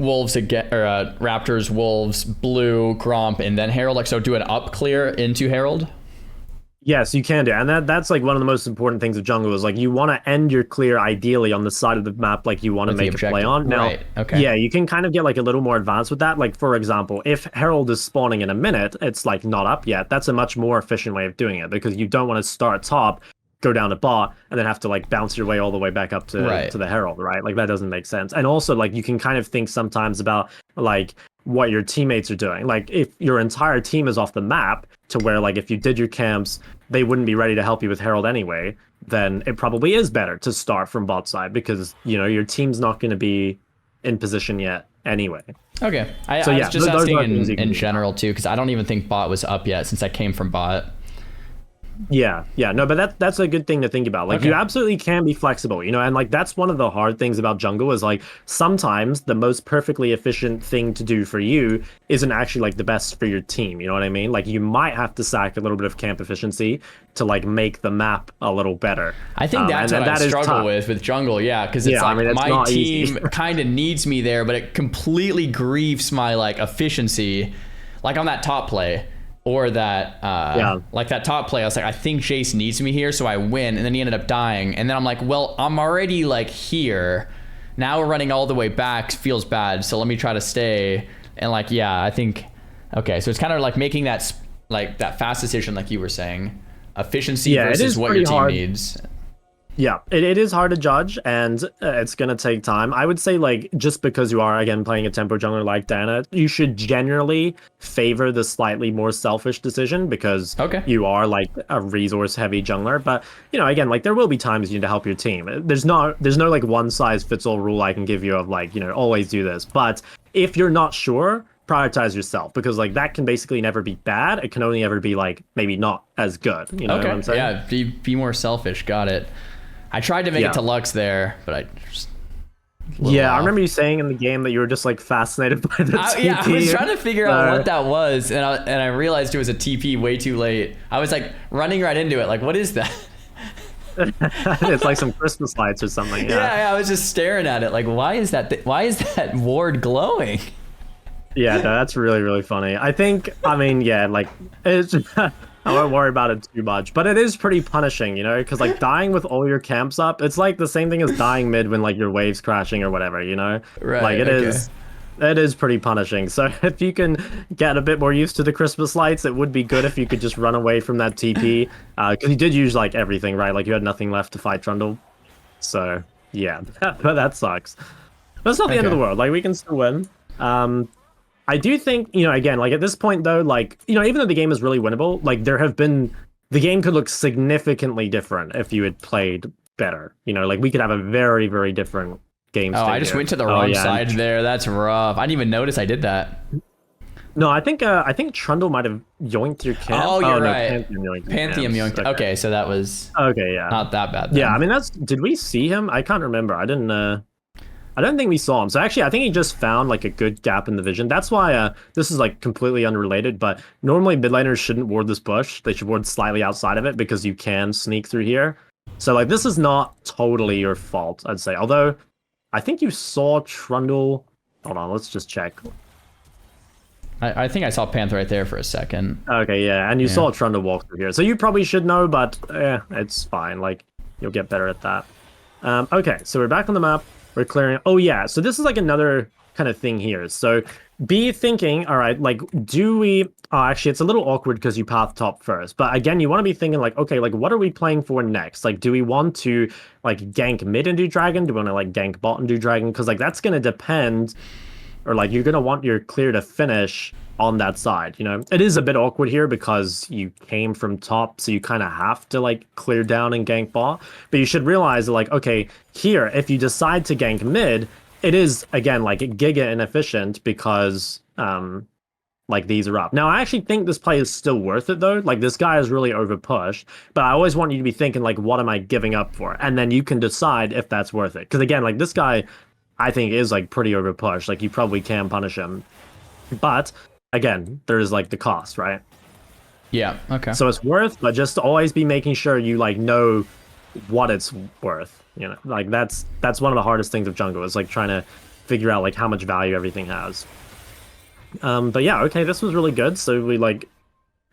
again, or raptors, wolves, blue, Gromp, and then Herald? Like, so do an up clear into Herald? Yes, you can do, and that's like one of the most important things of jungle is like you want to end your clear ideally on the side of the map like you want to make a play on. Now, yeah, you can kind of get like a little more advanced with that. Like for example, if Herald is spawning in a minute, it's like not up yet. That's a much more efficient way of doing it because you don't want to start top, go down to bot, and then have to like bounce your way all the way back up to the Herald, right? Like that doesn't make sense. And also like you can kind of think sometimes about like what your teammates are doing. Like if your entire team is off the map to where like if you did your camps, they wouldn't be ready to help you with Herald anyway, then it probably is better to start from bot side because, you know, your team's not going to be in position yet anyway. Okay. I was just asking in general too, because I don't even think bot was up yet since I came from bot. Yeah, no, but that's a good thing to think about. Like you absolutely can be flexible, you know, and like that's one of the hard things about jungle is like sometimes the most perfectly efficient thing to do for you isn't actually like the best for your team, you know what I mean? Like you might have to sack a little bit of camp efficiency to like make the map a little better. I think that's what I struggle with jungle, because it's like my team kind of needs me there, but it completely grieves my like efficiency, like on that top play. Or that, like that top play, I was like, I think Jace needs me here, so I win, and then he ended up dying. And then I'm like, well, I'm already like here. Now we're running all the way back, feels bad, so let me try to stay. And like, I think, okay, so it's kind of like making that like that fast decision, like you were saying, efficiency versus what your team needs. Yeah, it is hard to judge, and it's going to take time. I would say, like, just because you are, again, playing a tempo jungler like Dana, you should generally favor the slightly more selfish decision because you are, like, a resource-heavy jungler. But, you know, again, like, there will be times you need to help your team. There's no like, one-size-fits-all rule I can give you of, like, you know, always do this. But if you're not sure, prioritize yourself, because like that can basically never be bad. It can only ever be like maybe not as good. You know what I'm saying? Yeah, be more selfish. Got it. I tried to make it to Lux there, but I just I remember you saying in the game that you were just like fascinated by the TP. Yeah, I was trying to figure out what that was, and I realized it was a TP way too late. I was like running right into it, like, what is that? It's like some Christmas lights or something. Yeah, I was just staring at it, like, why is that ward glowing? Yeah, no, that's really, really funny. I mean, yeah, like, it's, I won't worry about it too much, but it is pretty punishing, you know, because like dying with all your camps up, it's like the same thing as dying mid when like your wave's crashing or whatever, you know? Right. Like it is pretty punishing. So if you can get a bit more used to the Christmas lights, it would be good if you could just run away from that TP, because you did use like everything, right? Like you had nothing left to fight Trundle. So yeah, but that sucks. But it's not the end of the world. Like we can still win. I do think, you know, again, like at this point though, like, you know, even though the game is really winnable, like the game could look significantly different if you had played better. You know, like we could have a very, very different game. Oh, I just went to the wrong side there. That's rough. I didn't even notice I did that. No, I think Trundle might have yoinked your camp. Oh, you're right. Pantheon yoinked. Okay, so that was not that bad then. Yeah, I mean did we see him? I can't remember. I don't think we saw him. So actually, I think he just found like a good gap in the vision. That's why this is like completely unrelated, but normally mid laners shouldn't ward this bush. They should ward slightly outside of it because you can sneak through here. So like this is not totally your fault, I'd say. Although I think you saw Trundle. Hold on, let's just check. I think I saw Panther right there for a second. Okay, yeah, and you saw Trundle walk through here. So you probably should know, but it's fine. Like you'll get better at that. Okay, so we're back on the map. We're clearing. Oh yeah, so this is like another kind of thing here. So be thinking, all right, like do we? Oh, actually, it's a little awkward because you path top first. But again, you want to be thinking like, okay, like what are we playing for next? Like, do we want to like gank mid and do dragon? Do we want to like gank bot and do dragon? Because like that's gonna depend, or like you're gonna want your clear to finish on that side. You know, it is a bit awkward here because you came from top, so you kind of have to like clear down and gank bot. But you should realize that, like, okay, here, if you decide to gank mid, it is again like giga inefficient because like these are up. Now I actually think this play is still worth it though. Like this guy is really over pushed, but I always want you to be thinking like, what am I giving up for? And then you can decide if that's worth it. Because again, like this guy, I think is like pretty over pushed. Like you probably can punish him, but again, there's like the cost, right? Yeah. Okay. So it's worth, but just always be making sure you like know what it's worth. You know, like that's one of the hardest things of jungle is like trying to figure out like how much value everything has. But yeah, okay, this was really good. So we like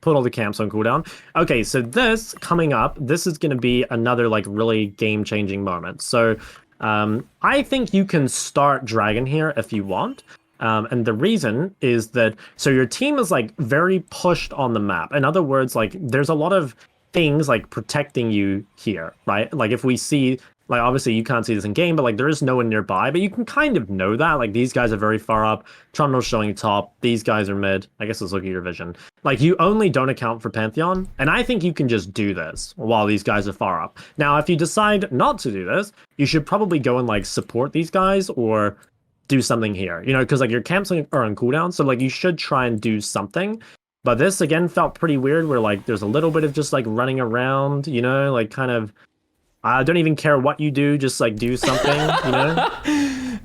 put all the camps on cooldown. Okay, so this coming up, this is going to be another like really game-changing moment. So I think you can start dragon here if you want. And the reason is that, so your team is like very pushed on the map. In other words, like there's a lot of things like protecting you here, right? Like if we see, like obviously you can't see this in game, but like there is no one nearby, but you can kind of know that. Like these guys are very far up, Trundle's showing top, these guys are mid. I guess let's look at your vision. Like you only don't account for Pantheon, and I think you can just do this while these guys are far up. Now, if you decide not to do this, you should probably go and like support these guys or do something here, you know, because like your camps are on cooldown, so like you should try and do something. But this again felt pretty weird where like there's a little bit of just like running around, you know, like kind of I don't even care what you do, just like do something, you know.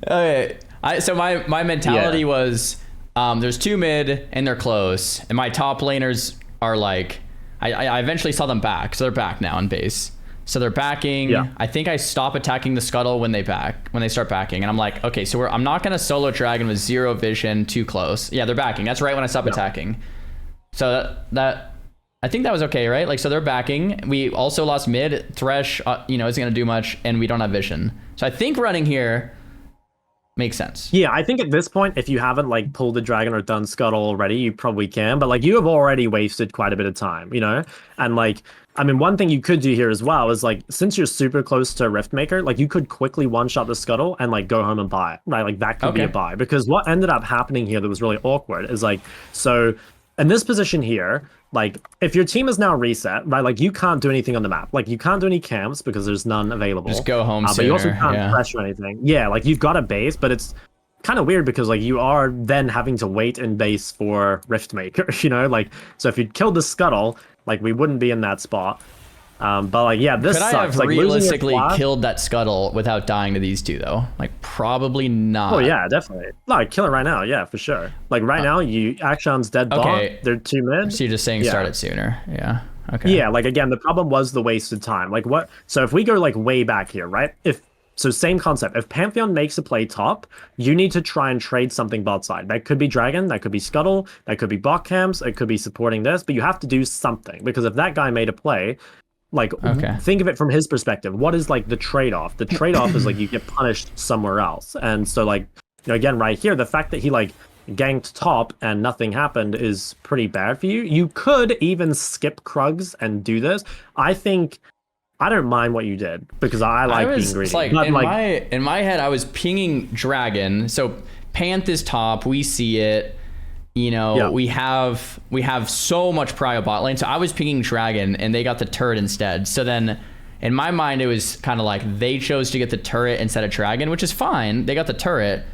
Okay. So my mentality was there's two mid and they're close, and my top laners are like I eventually saw them back, so they're back now in base. So they're backing. Yeah. I think I stop attacking the scuttle when they start backing, and I'm like, okay, so I'm not gonna solo dragon with 0 vision too close. Yeah, they're backing. That's right when I stop attacking. So that I think that was okay, right? Like, so they're backing. We also lost mid. Thresh, you know, isn't gonna do much, and we don't have vision. So I think running here makes sense. Yeah, I think at this point, if you haven't like pulled the dragon or done scuttle already, you probably can. But like you have already wasted quite a bit of time, you know, and like. I mean, one thing you could do here as well is like, since you're super close to Riftmaker, like you could quickly one-shot the scuttle and like go home and buy it, right? Like that could be a buy, because what ended up happening here that was really awkward is like, so in this position here, like if your team is now reset, right? Like you can't do anything on the map. Like you can't do any camps because there's none available. Just go home sooner. But you also can't pressure anything. Yeah, like you've got a base, but it's kind of weird because like you are then having to wait in base for Riftmaker, you know, like so if you'd killed the Scuttle, like we wouldn't be in that spot. But like yeah, this Could I sucks. have Like realistically killed that Scuttle without dying to these two though? Like probably not. Oh yeah, definitely. No, I'd kill it right now. Yeah, for sure. Like right now, you Akshan's dead okay. bot. They're 2 mid. So you're just saying start it sooner. Yeah. Okay. Yeah, like again, the problem was the wasted time. Like what? So if we go like way back here, right? So same concept. If Pantheon makes a play top, you need to try and trade something bot side. That could be Dragon, that could be Scuttle, that could be bot camps, it could be supporting this, but you have to do something because if that guy made a play, like think of it from his perspective. What is like the trade-off? The trade-off is like you get punished somewhere else. And so like, you know, again, right here, the fact that he like ganked top and nothing happened is pretty bad for you. You could even skip Krugs and do this. I don't mind what you did because I like being greedy. Like, in my head, I was pinging Dragon. So Panth is top. We see it. You know, we have so much prio bot lane. So I was pinging Dragon, and they got the turret instead. So then, in my mind, it was kind of like they chose to get the turret instead of Dragon, which is fine. They got the turret,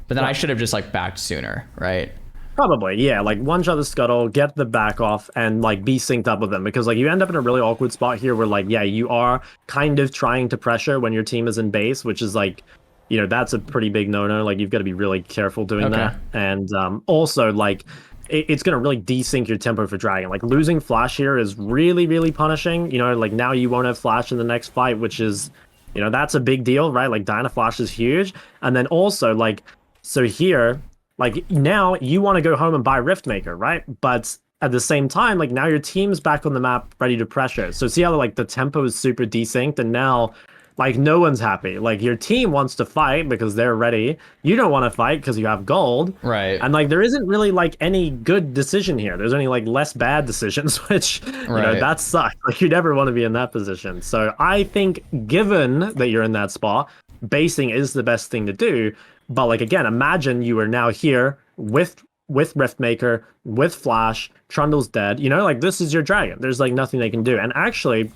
but then I should have just like backed sooner, right? Probably, yeah. Like one shot the Scuttle, get the back off, and like be synced up with them because like you end up in a really awkward spot here where like yeah, you are kind of trying to pressure when your team is in base, which is like, you know, that's a pretty big no-no. Like you've got to be really careful doing that, and also like it's gonna really desync your tempo for Dragon. Like losing Flash here is really really punishing. You know, like now you won't have Flash in the next fight, which is, you know, that's a big deal, right? Like Diana Flash is huge, and then also like so here. Like now you want to go home and buy Riftmaker, right? But at the same time, like now your team's back on the map ready to pressure. So see how like the tempo is super desynced and now like no one's happy. Like your team wants to fight because they're ready. You don't want to fight because you have gold. Right. And like there isn't really like any good decision here. There's only like less bad decisions, which you know, that sucks. Like you never want to be in that position. So I think given that you're in that spot, basing is the best thing to do. But like again, imagine you are now here with Riftmaker, with Flash, Trundle's dead. You know, like this is your Dragon. There's like nothing they can do. And actually,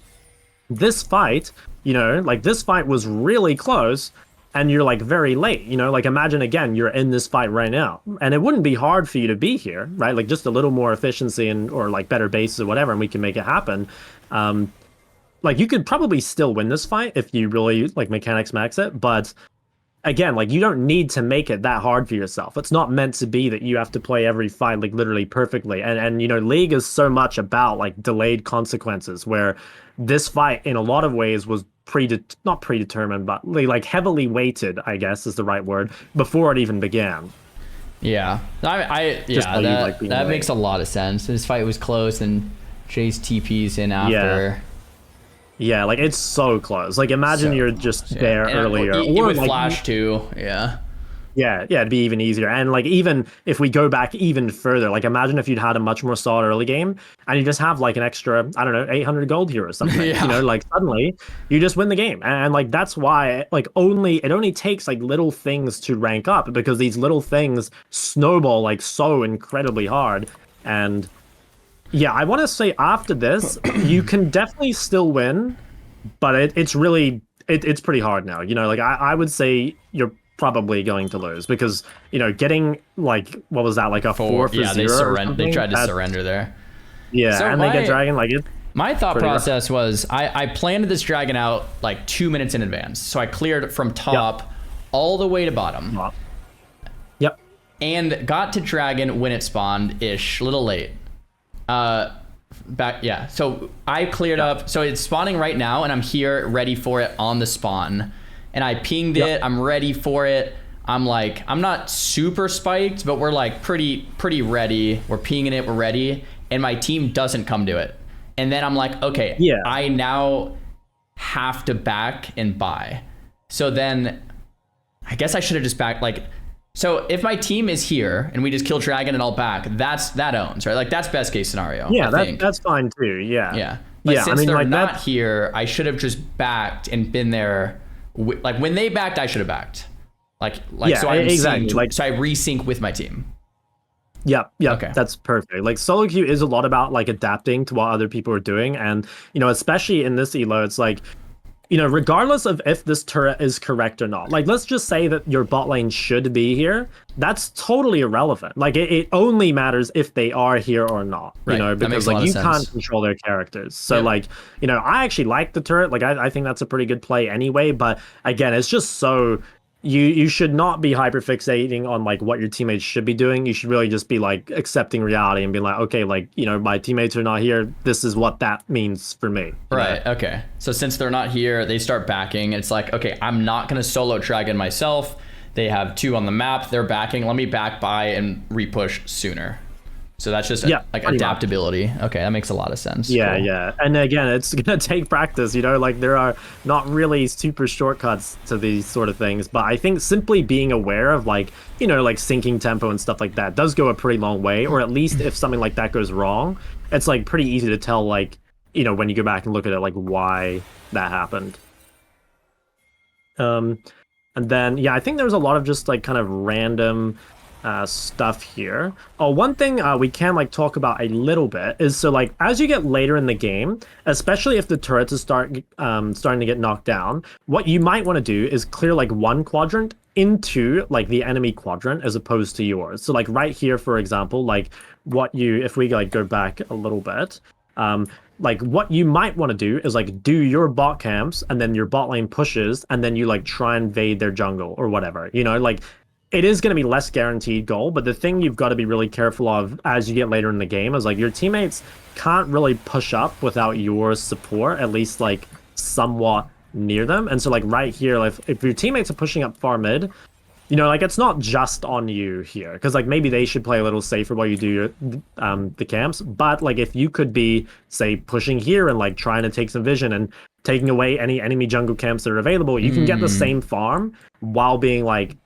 this fight, you know, like this fight was really close, and you're like very late. You know, like imagine again, you're in this fight right now, and it wouldn't be hard for you to be here, right? Like just a little more efficiency and or like better bases or whatever, and we can make it happen. Like you could probably still win this fight if you really like mechanics max it, but again, like you don't need to make it that hard for yourself. It's not meant to be that you have to play every fight like literally perfectly. And you know, League is so much about like delayed consequences where this fight in a lot of ways was not predetermined, but like heavily weighted, I guess is the right word, before it even began. Yeah. That makes a lot of sense. This fight was close and Jay's TP's in after. Yeah, like it's so close. Like imagine you're just there earlier. Or with like, Flash too, yeah, it'd be even easier. And like even if we go back even further, like imagine if you'd had a much more solid early game and you just have like an extra, I don't know, 800 gold here or something. You know, like suddenly you just win the game. And like that's why like it only takes like little things to rank up because these little things snowball like so incredibly hard. And yeah, I want to say after this, you can definitely still win, but it's really it's pretty hard now. You know, like I would say you're probably going to lose because you know getting like what was that like a 4 for 0? They tried to surrender there. Yeah, so and they get Dragon like it. My thought process was I planned this Dragon out like 2 minutes in advance, so I cleared from top all the way to bottom. Yep. And got to Dragon when it spawned ish, a little late. So I cleared up, so it's spawning right now and I'm here ready for it on the spawn and I pinged it. I'm ready for it. I'm like, I'm not super spiked, but we're like pretty ready. We're pinging it, we're ready, and my team doesn't come to it. And then I'm like, okay, I now have to back and buy. So then I guess I should have just backed. Like, so if my team is here and we just kill Dragon and all back, that owns, right? Like that's best case scenario. Yeah, that's fine too. Yeah. Yeah. But since they're like not here, I should have just backed and been there. Like when they backed, I should have backed. So I resync with my team. Yeah, okay. That's perfect. Like solo queue is a lot about like adapting to what other people are doing, and you know, especially in this elo, it's like regardless of if this turret is correct or not, like let's just say that your bot lane should be here, that's totally irrelevant. Like it only matters if they are here or not, Right. That makes because a lot like of you sense. can't control their characters. So Yep. like, I actually like the turret. Like I think that's a pretty good play anyway, but again, it's just so you should not be hyperfixating on like what your teammates should be doing. You should really just be like accepting reality and be like, okay, like, my teammates are not here. This is what that means for me. Right. Okay. So since they're not here, they start backing. It's like, okay, I'm not going to solo dragon myself. They have 2 on the map. They're backing. Let me back by and repush sooner. So that's just like adaptability. Much. Okay, that makes a lot of sense. Yeah, cool. yeah. And again, it's going to take practice, like there are not really super shortcuts to these sort of things, but I think simply being aware of like, like syncing tempo and stuff like that does go a pretty long way, or at least if something like that goes wrong, it's like pretty easy to tell like, when you go back and look at it, like why that happened. And then, yeah, I think there's a lot of just like kind of random stuff here. Oh, one thing we can like talk about a little bit is, so like as you get later in the game, especially if the turrets are starting to get knocked down, what you might want to do is clear like one quadrant into like the enemy quadrant as opposed to yours. So like right here, for example, like if we like go back a little bit, like what you might want to do is like do your bot camps and then your bot lane pushes and then you like try and invade their jungle or whatever, like it is going to be less guaranteed goal, but the thing you've got to be really careful of as you get later in the game is like your teammates can't really push up without your support, at least like somewhat near them. And so like right here, like if your teammates are pushing up far mid, like it's not just on you here, because like maybe they should play a little safer while you do your the camps. But like if you could be, say, pushing here and like trying to take some vision and taking away any enemy jungle camps that are available, you can get the same farm while being like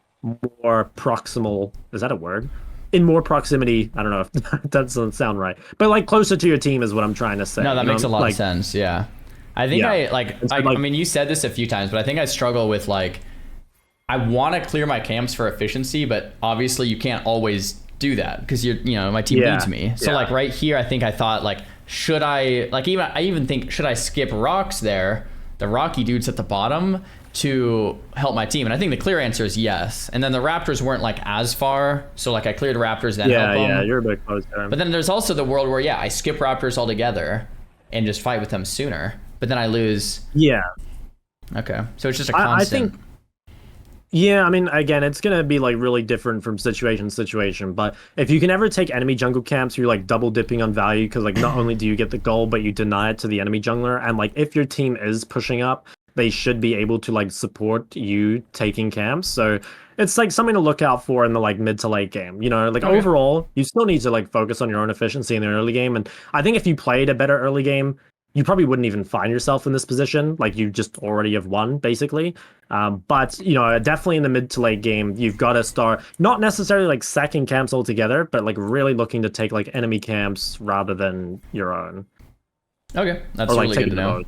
more proximal. Is that a word? In more proximity. I don't know if that doesn't sound right, but like closer to your team is what I'm trying to say. No, that makes a lot of sense. Yeah. I think I mean, you said this a few times, but I think I struggle with like, I want to clear my camps for efficiency, but obviously you can't always do that because my team beats me. So like right here, I think I thought like, should I like I even think, should I skip rocks there, the rocky dudes at the bottom, to help my team? And I think the clear answer is yes. And then the raptors weren't like as far, so like I cleared raptors then help them. Yeah, you're a bit close there. But then there's also the world where I skip raptors altogether and just fight with them sooner, but then I lose. Yeah. Okay, so it's just a constant. I think. Yeah, I mean, again, it's gonna be like really different from situation to situation, but if you can ever take enemy jungle camps, you're like double dipping on value, because like not only do you get the goal, but you deny it to the enemy jungler, and like if your team is pushing up, they should be able to like support you taking camps. So it's like something to look out for in the like mid to late game. Like overall, you still need to like focus on your own efficiency in the early game, and I think if you played a better early game, you probably wouldn't even find yourself in this position. Like you just already have won, basically. But definitely in the mid to late game, you've got to start not necessarily like sacking camps altogether, but like really looking to take like enemy camps rather than your own. Okay, that's like, really good to know.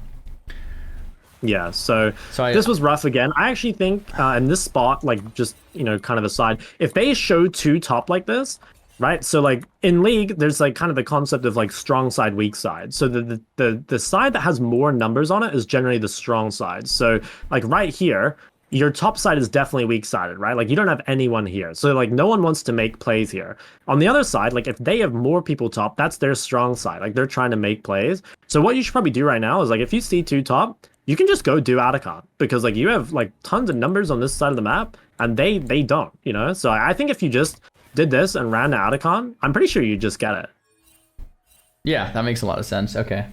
Yeah, so this was rough again. I actually think in this spot, like just kind of aside, if they show 2 top like this, right? So like in League, there's like kind of the concept of like strong side, weak side. So the side that has more numbers on it is generally the strong side. So like right here, your top side is definitely weak sided, right? Like you don't have anyone here. So like no one wants to make plays here. On the other side, like if they have more people top, that's their strong side. Like they're trying to make plays. So what you should probably do right now is like if you see 2 top, you can just go do Atacon, because like you have like tons of numbers on this side of the map and they don't, So I think if you just did this and ran to Atacon, I'm pretty sure you just get it. Yeah, that makes a lot of sense. Okay.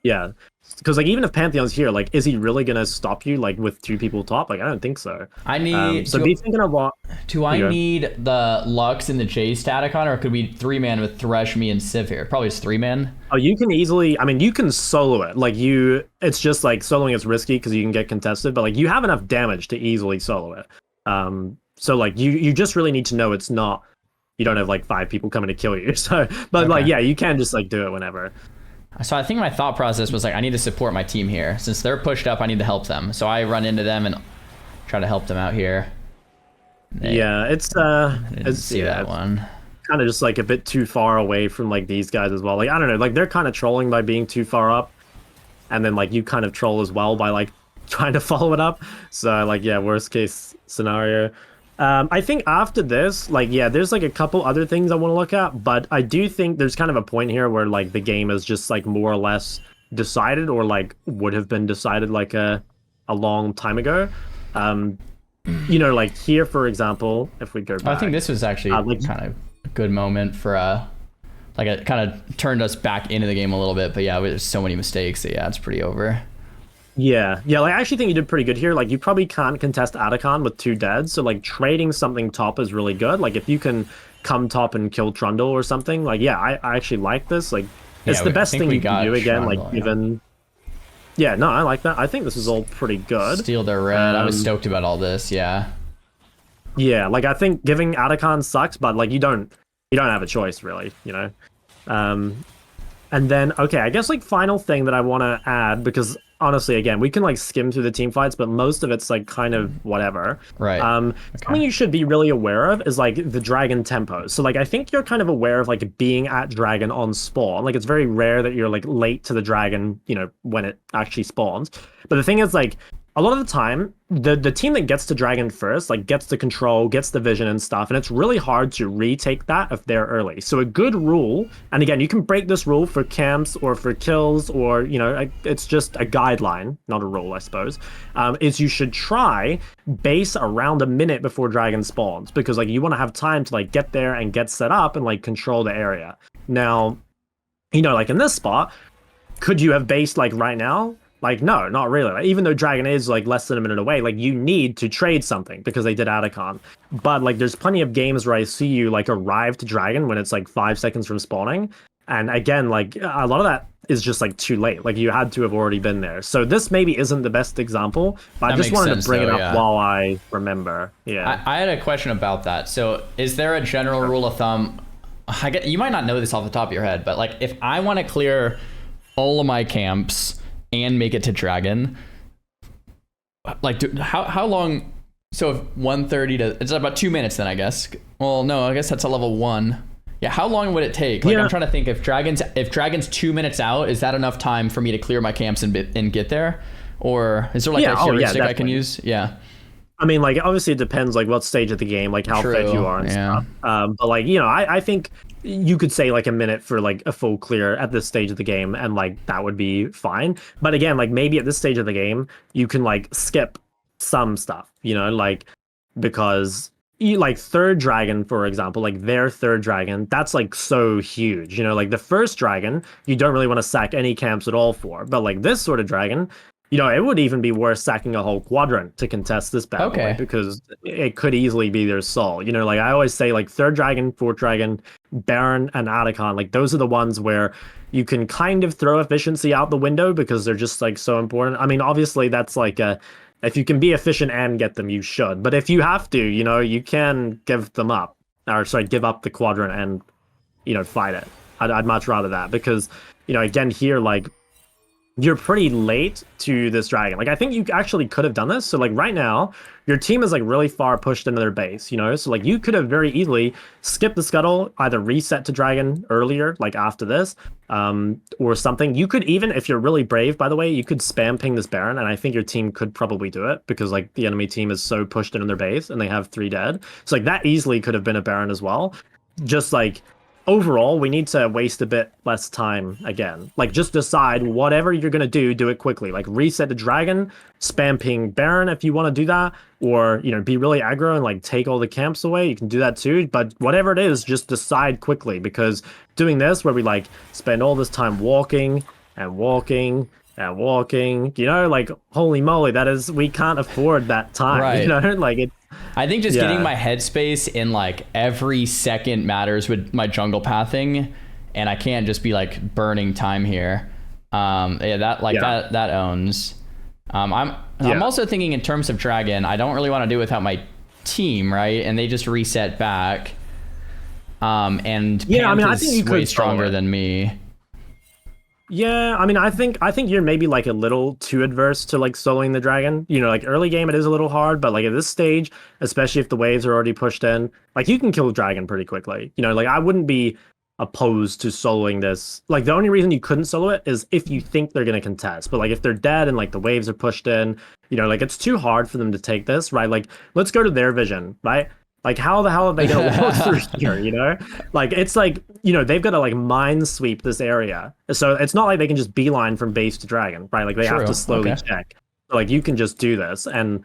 Yeah, because like even if Pantheon's here, like is he really gonna stop you like with 2 people top? Like I don't think so. I need be thinking of what. Do I need the Lux and the J Staticon, or could we 3-man with Thresh, me, and Civ here? Probably just 3-man. Oh, you can easily. I mean, you can solo it. Like it's just like soloing is risky because you can get contested, but like you have enough damage to easily solo it. So like you just really need to know it's not. You don't have like 5 people coming to kill you. So, but like yeah, you can just like do it whenever. So I think my thought process was like, I need to support my team here. Since they're pushed up, I need to help them. So I run into them and try to help them out here. Yeah, it's see that one. Kind of just like a bit too far away from like these guys as well. Like I don't know, like they're kind of trolling by being too far up. and then like you kind of troll as well by like trying to follow it up. So like yeah, worst case scenario. I think after this, like yeah, there's like a couple other things I want to look at, but I do think there's kind of a point here where like the game is just like more or less decided, or like would have been decided like a long time ago. Um, like here, for example, if we go back, I think this was actually like, kind of a good moment for like it kind of turned us back into the game a little bit. But yeah, there's so many mistakes that yeah, it's pretty over. yeah, like I actually think you did pretty good here. Like you probably can't contest Atacon with 2 dead, so like trading something top is really good. Like if you can come top and kill Trundle or something, like yeah, I actually like this. Like it's Yeah, the best thing you can do again. Trundle, Like even yeah, no, I like that. I think this is all pretty good. Steal their red. I was stoked about all this. Yeah. Yeah, like I think giving Atacon sucks, but like you don't have a choice really, And then okay, I guess like final thing that I want to add, because honestly, again, we can like skim through the team fights, but most of it's like kind of whatever. Right. Something you should be really aware of is like the dragon tempo. So like I think you're kind of aware of like being at dragon on spawn. Like it's very rare that you're like late to the dragon, when it actually spawns. But the thing is like a lot of the time, the team that gets to dragon first, like gets the control, gets the vision and stuff, and it's really hard to retake that if they're early. So a good rule, and again, you can break this rule for camps or for kills, or it's just a guideline, not a rule, I suppose. Is you should try base around a minute before dragon spawns, because like you want to have time to like get there and get set up and like control the area. Now, like in this spot, could you have based like right now? Like, no, not really. Like, even though Dragon is like less than a minute away, like you need to trade something because they did Atacon. But like there's plenty of games where I see you like arrive to Dragon when it's like 5 seconds from spawning. And again, like a lot of that is just like too late. Like you had to have already been there. So this maybe isn't the best example, but I just wanted to bring it up while I remember. Yeah. I had a question about that. So is there a general rule of thumb? You might not know this off the top of your head, but like if I want to clear all of my camps and make it to dragon, like how long? So if 1:30 to, it's about 2 minutes then, I guess. Well, no, I guess that's a level 1. Yeah, how long would it take? Like I'm trying to think, if dragon's 2 minutes out, is that enough time for me to clear my camps and get there? Or is there like a heuristic I can use? Yeah. I mean, like, obviously it depends, like, what stage of the game, like, how fed you are and stuff. But, like, I think you could say, like, a minute for, like, a full clear at this stage of the game, and, like, that would be fine. But, again, like, maybe at this stage of the game, you can, like, skip some stuff, like, because, like, third dragon, for example, like, their third dragon, that's, like, so huge, like, the first dragon, you don't really want to sack any camps at all for. But, like, this sort of dragon, it would even be worth sacking a whole quadrant to contest this battle, because it could easily be their soul. Like I always say, like third dragon, fourth dragon, Baron, and Atacon, like those are the ones where you can kind of throw efficiency out the window because they're just like so important. I mean, obviously that's like if you can be efficient and get them, you should. But if you have to, you can give them up, or sorry, give up the quadrant and fight it. I'd much rather that, because again here, like, you're pretty late to this dragon. Like, I think you actually could have done this. So, like, right now, your team is, like, really far pushed into their base, So, like, you could have very easily skipped the scuttle, either reset to dragon earlier, like, after this, or something. You could even, if you're really brave, by the way, you could spam ping this Baron, and I think your team could probably do it, because, like, the enemy team is so pushed into their base, and they have 3 dead. So, like, that easily could have been a Baron as well. Just, like, overall, we need to waste a bit less time again. Like, just decide whatever you're going to do it quickly. Like, reset the dragon, spam ping Baron if you want to do that, or, be really aggro and, like, take all the camps away. You can do that too. But whatever it is, just decide quickly, because doing this, where we, like, spend all this time walking and walking and walking, like, holy moly, we can't afford that time, right. Like, it's, I think just getting my headspace in, like, every second matters with my jungle pathing, and I can't just be like burning time here. That owns. I'm also thinking in terms of dragon, I don't really want to do it without my team, right? And they just reset back. And I think you could way stronger than me. Yeah, I mean, I think you're maybe like a little too adverse to like soloing the dragon. Like early game it is a little hard, but like at this stage, especially if the waves are already pushed in, like you can kill the dragon pretty quickly. Like I wouldn't be opposed to soloing this. Like the only reason you couldn't solo it is if you think they're gonna contest. But like if they're dead and like the waves are pushed in, like it's too hard for them to take this, right? Like let's go to their vision, right? Like how the hell are they gonna walk through here, Like it's like, they've got to like mine sweep this area. So it's not like they can just beeline from base to dragon, right? Like they have to slowly check. Like you can just do this. And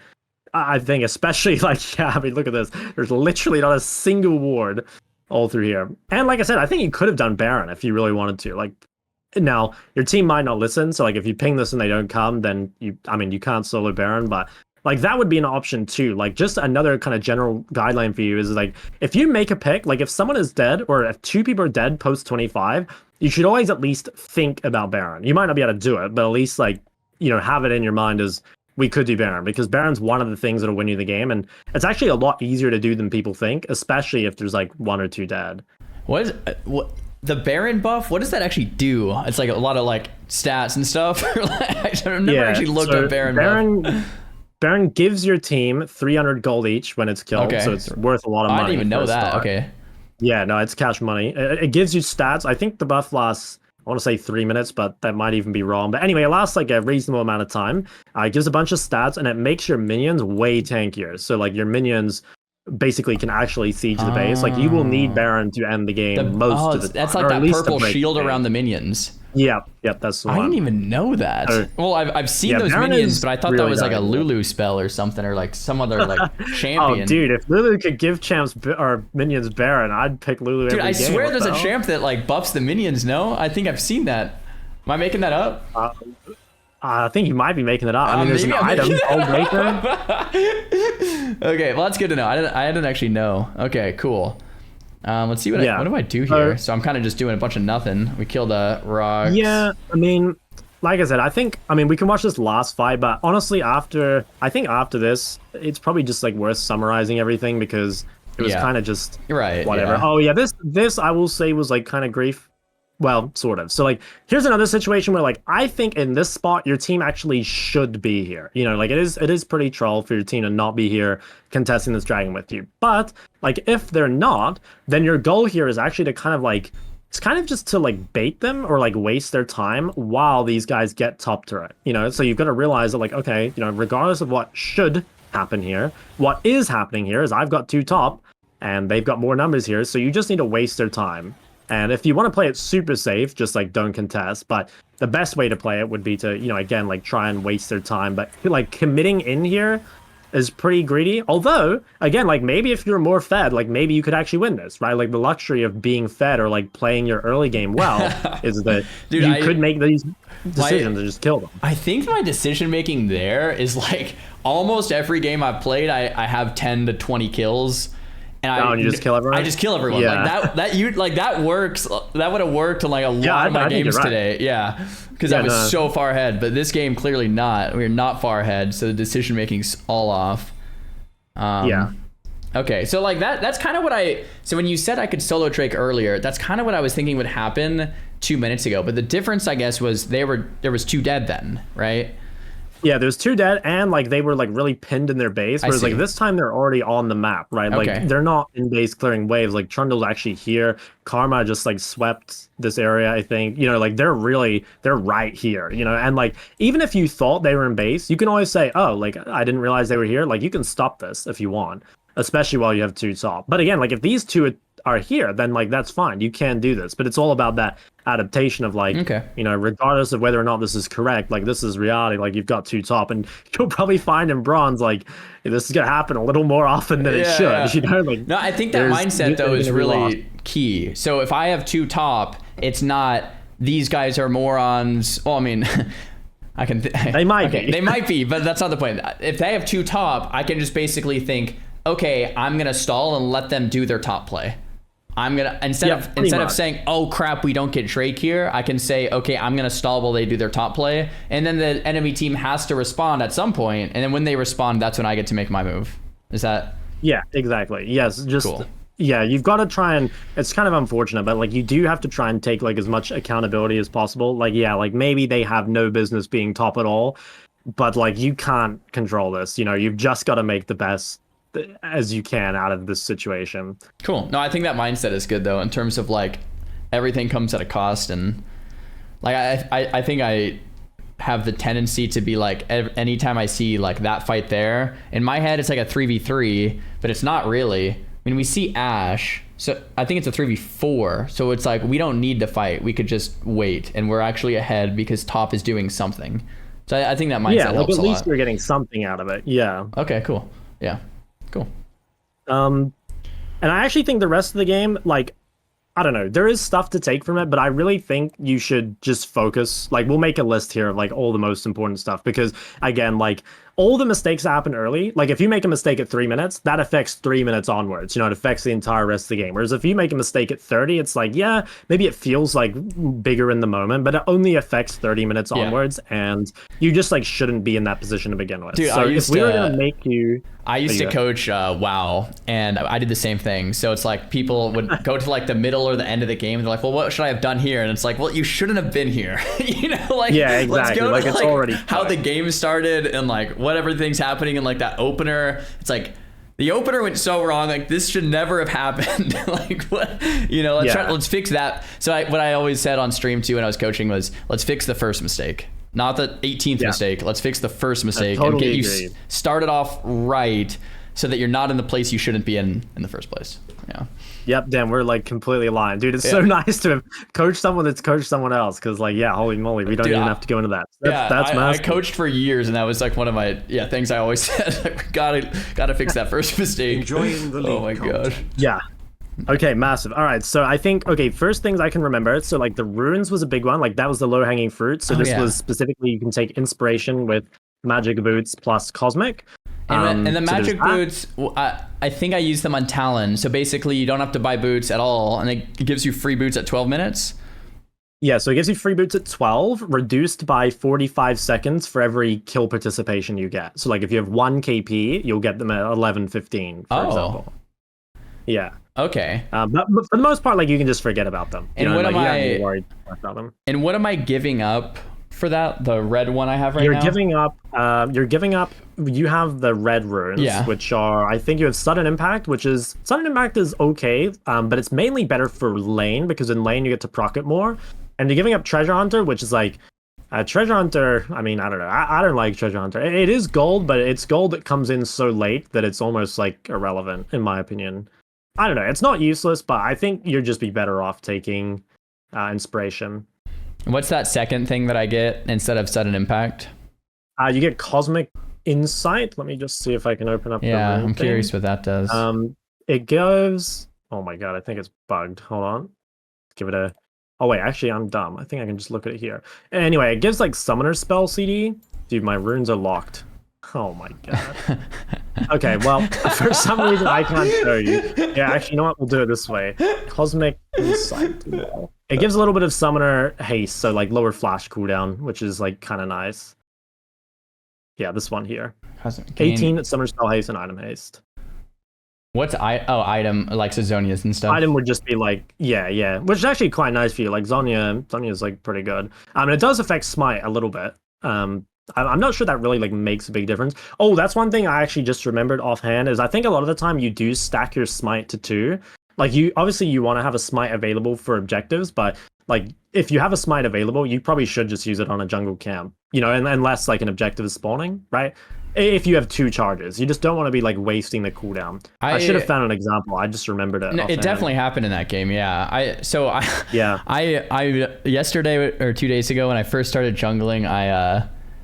I think especially like, yeah, I mean, look at this. There's literally not a single ward all through here. And like I said, I think you could have done Baron if you really wanted to. Like now your team might not listen. So like if you ping this and they don't come, then you can't solo Baron, but like that would be an option too. Like just another kind of general guideline for you is like if you make a pick, like if someone is dead or if two people are dead post 25, you should always at least think about Baron. You might not be able to do it, but at least like, have it in your mind as we could do Baron, because Baron's one of the things that'll win you the game, and it's actually a lot easier to do than people think, especially if there's like one or two dead. What the Baron buff? What does that actually do? It's like a lot of like stats and stuff. I've never actually looked at Baron buff. Baron gives your team 300 gold each when it's killed, so it's worth a lot of money. I didn't even know that. Okay. Yeah, no, it's cash money. It gives you stats. I think the buff lasts, I want to say 3 minutes, but that might even be wrong. But anyway, it lasts like a reasonable amount of time. It gives a bunch of stats, and it makes your minions way tankier. So like your minions basically can actually siege the base. Like you will need Baron to end the game most of the time. That's like that purple shield around the minions. Yep, that's the one. I didn't even know that. Well, I've seen those minions, but I thought that was like a Lulu spell or something, or like some other like champion. Oh, dude, if Lulu could give champs or minions Baron, I'd pick Lulu every game. Dude, I swear there's a champ that like buffs the minions, no? I think I've seen that. Am I making that up? I think you might be making it up. I mean, there's an item, Old Maker. Okay, well, that's good to know. I didn't actually know. Okay, cool. Let's see what do I do here? So I'm kind of just doing a bunch of nothing. We killed a rock. Yeah, I mean, like I said, we can watch this last fight, but honestly, after this, it's probably just like worth summarizing everything because it was kind of just whatever. Yeah. Oh yeah, this I will say was like kind of grief. Well, sort of. So like, here's another situation where like, I think in this spot, your team actually should be here. Like it is pretty troll for your team to not be here contesting this dragon with you. But like, if they're not, then your goal here is actually to kind of like, it's kind of just to like bait them or like waste their time while these guys get top turret. So you've got to realize that like, okay, regardless of what should happen here, what is happening here is I've got two top and they've got more numbers here. So you just need to waste their time. And if you want to play it super safe, just like don't contest. But the best way to play it would be to, again, like try and waste their time. But like committing in here is pretty greedy. Although, again, like maybe if you're more fed, like maybe you could actually win this, right? Like the luxury of being fed or like playing your early game well is that you could make these decisions and just kill them. I think my decision making there is like almost every game I've played, I have 10 to 20 kills. And you just kill everyone? I just kill everyone. Yeah. That works. That would have worked on like a lot of my games today. Yeah. Because I was so far ahead. But this game, clearly not. We're not far ahead. So the decision making's all off. Okay. So like that's kind of what so when you said I could solo Drake earlier, that's kind of what I was thinking would happen 2 minutes ago. But the difference, I guess, was there was two dead then, right? Yeah, there's two dead, and like they were like really pinned in their base. Whereas like this time they're already on the map, right? Like they're not in base clearing waves. Like Trundle's actually here. Karma just like swept this area, I think. Like they're right here. And like even if you thought they were in base, you can always say, oh, like I didn't realize they were here. Like you can stop this if you want, especially while you have two top. But again, like if these two are here, then like that's fine. You can do this, but it's all about that adaptation of like, regardless of whether or not this is correct, like this is reality. Like you've got two top, and you'll probably find in bronze like this is gonna happen a little more often than it should. Like no, I think that mindset though is really key. So if I have two top, it's not these guys are morons. Well, I mean. They might be. They might be, but that's not the point. If they have two top, I can just basically think, okay, I'm gonna stall and let them do their top play. I'm gonna instead of saying, oh crap, we don't get Drake here, I can say, okay, I'm gonna stall while they do their top play, and then the enemy team has to respond at some point, and then when they respond, that's when I get to make my move. Is that? Yeah, exactly. Yes, just cool. Yeah, you've got to try and it's kind of unfortunate, but like you do have to try and take like as much accountability as possible. Like like maybe they have no business being top at all, but like you can't control this. You've just got to make the best as you can out of this situation. Cool. No, I think that mindset is good though, in terms of like everything comes at a cost, and like I think I have the tendency to be like, anytime I see like that fight there, in my head it's like a 3v3, but it's not really. I mean, we see Ash, so I think it's a 3v4, so it's like we don't need to fight, we could just wait, and we're actually ahead because top is doing something. So I think that mindset helps a lot. At least you're getting something out of it. Yeah. Okay, cool. Yeah, cool. And I actually think the rest of the game, like, I don't know, there is stuff to take from it, but I really think you should just focus. Like, we'll make a list here of like all the most important stuff, because again, like, all the mistakes happen early. Like, if you make a mistake at 3 minutes, that affects 3 minutes onwards. You know, it affects the entire rest of the game. Whereas if you make a mistake at 30, it's like, yeah, maybe it feels like bigger in the moment, but it only affects 30 minutes onwards, and you just like shouldn't be in that position to begin with. Dude, so if we were gonna make you, I used to coach WoW, and I did the same thing. So it's like people would go to like the middle or the end of the game, and they're like, well, what should I have done here? And it's like, well, you shouldn't have been here. You know, like, yeah, exactly. Let's go like to, it's like, already how the game started and like what everything's happening in like that opener. It's like the opener went so wrong. Like, this should never have happened. Like, what, you know, let's fix that. So what I always said on stream too when I was coaching was, let's fix the first mistake, not the 18th mistake. Let's fix the first mistake and get you started off right, so that you're not in the place you shouldn't be in the first place. Yeah. Yep, damn, we're like completely aligned. Dude, it's so nice to have coached someone that's coached someone else, because like, yeah, holy moly, we don't even have to go into that. That's I coached for years, and that was like one of my things I always said. Like, we gotta fix that first mistake. Enjoying the oh my god. Yeah. Okay, massive. All right, so I think, first things I can remember, so like the runes was a big one, like that was the low-hanging fruit. So this was specifically, you can take inspiration with magic boots plus cosmic. And the magic boots, I think I use them on Talon. So basically, you don't have to buy boots at all, and it gives you free boots at 12 minutes. Yeah, so it gives you free boots at 12, reduced by 45 seconds for every kill participation you get. So like if you have 1 KP, you'll get them at 11:15, for example. Yeah. Okay. But for the most part, like, you can just forget about them. And what am I worried about them? And what am I giving up for that? The red one I have right now? You're giving up, you have the red runes, which are, I think you have Sudden Impact, Sudden Impact is okay, but it's mainly better for lane, because in lane you get to proc it more. And you're giving up Treasure Hunter, which is like, Treasure Hunter, I mean, I don't know. I don't like Treasure Hunter. It is gold, but it's gold that comes in so late that it's almost like irrelevant, in my opinion. I don't know. It's not useless, but I think you'd just be better off taking Inspiration. What's that second thing that I get instead of Sudden Impact? You get Cosmic Insight. Let me just see if I can open up the I'm curious what that does. It goes... Oh my god, I think it's bugged. Hold on. Give it a... Oh wait, actually I'm dumb. I think I can just look at it here. Anyway, it gives like Summoner Spell CD. Dude, my runes are locked. Oh my god. Okay, well, for some reason I can't show you. Yeah, actually, you know what? We'll do it this way. Cosmic Insight. It gives a little bit of Summoner Haste, so like lower flash cooldown, which is like kind of nice. Yeah, this one here. 18 Summoner Spell Haste and Item Haste. What's item, like Zonia's and stuff? Item would just be like, yeah, which is actually quite nice for you. Like Zonia's like pretty good. It does affect Smite a little bit. I'm not sure that really like makes a big difference. Oh, that's one thing I actually just remembered offhand, is I think a lot of the time you do stack your Smite to 2. Like, you obviously you want to have a Smite available for objectives, but like if you have a Smite available, you probably should just use it on a jungle camp, you know, unless like an objective is spawning, right? If you have 2 charges, you just don't want to be like wasting the cooldown. I should have found an example. I just remembered it. It definitely happened in that game. Yeah. I yesterday or 2 days ago when I first started jungling,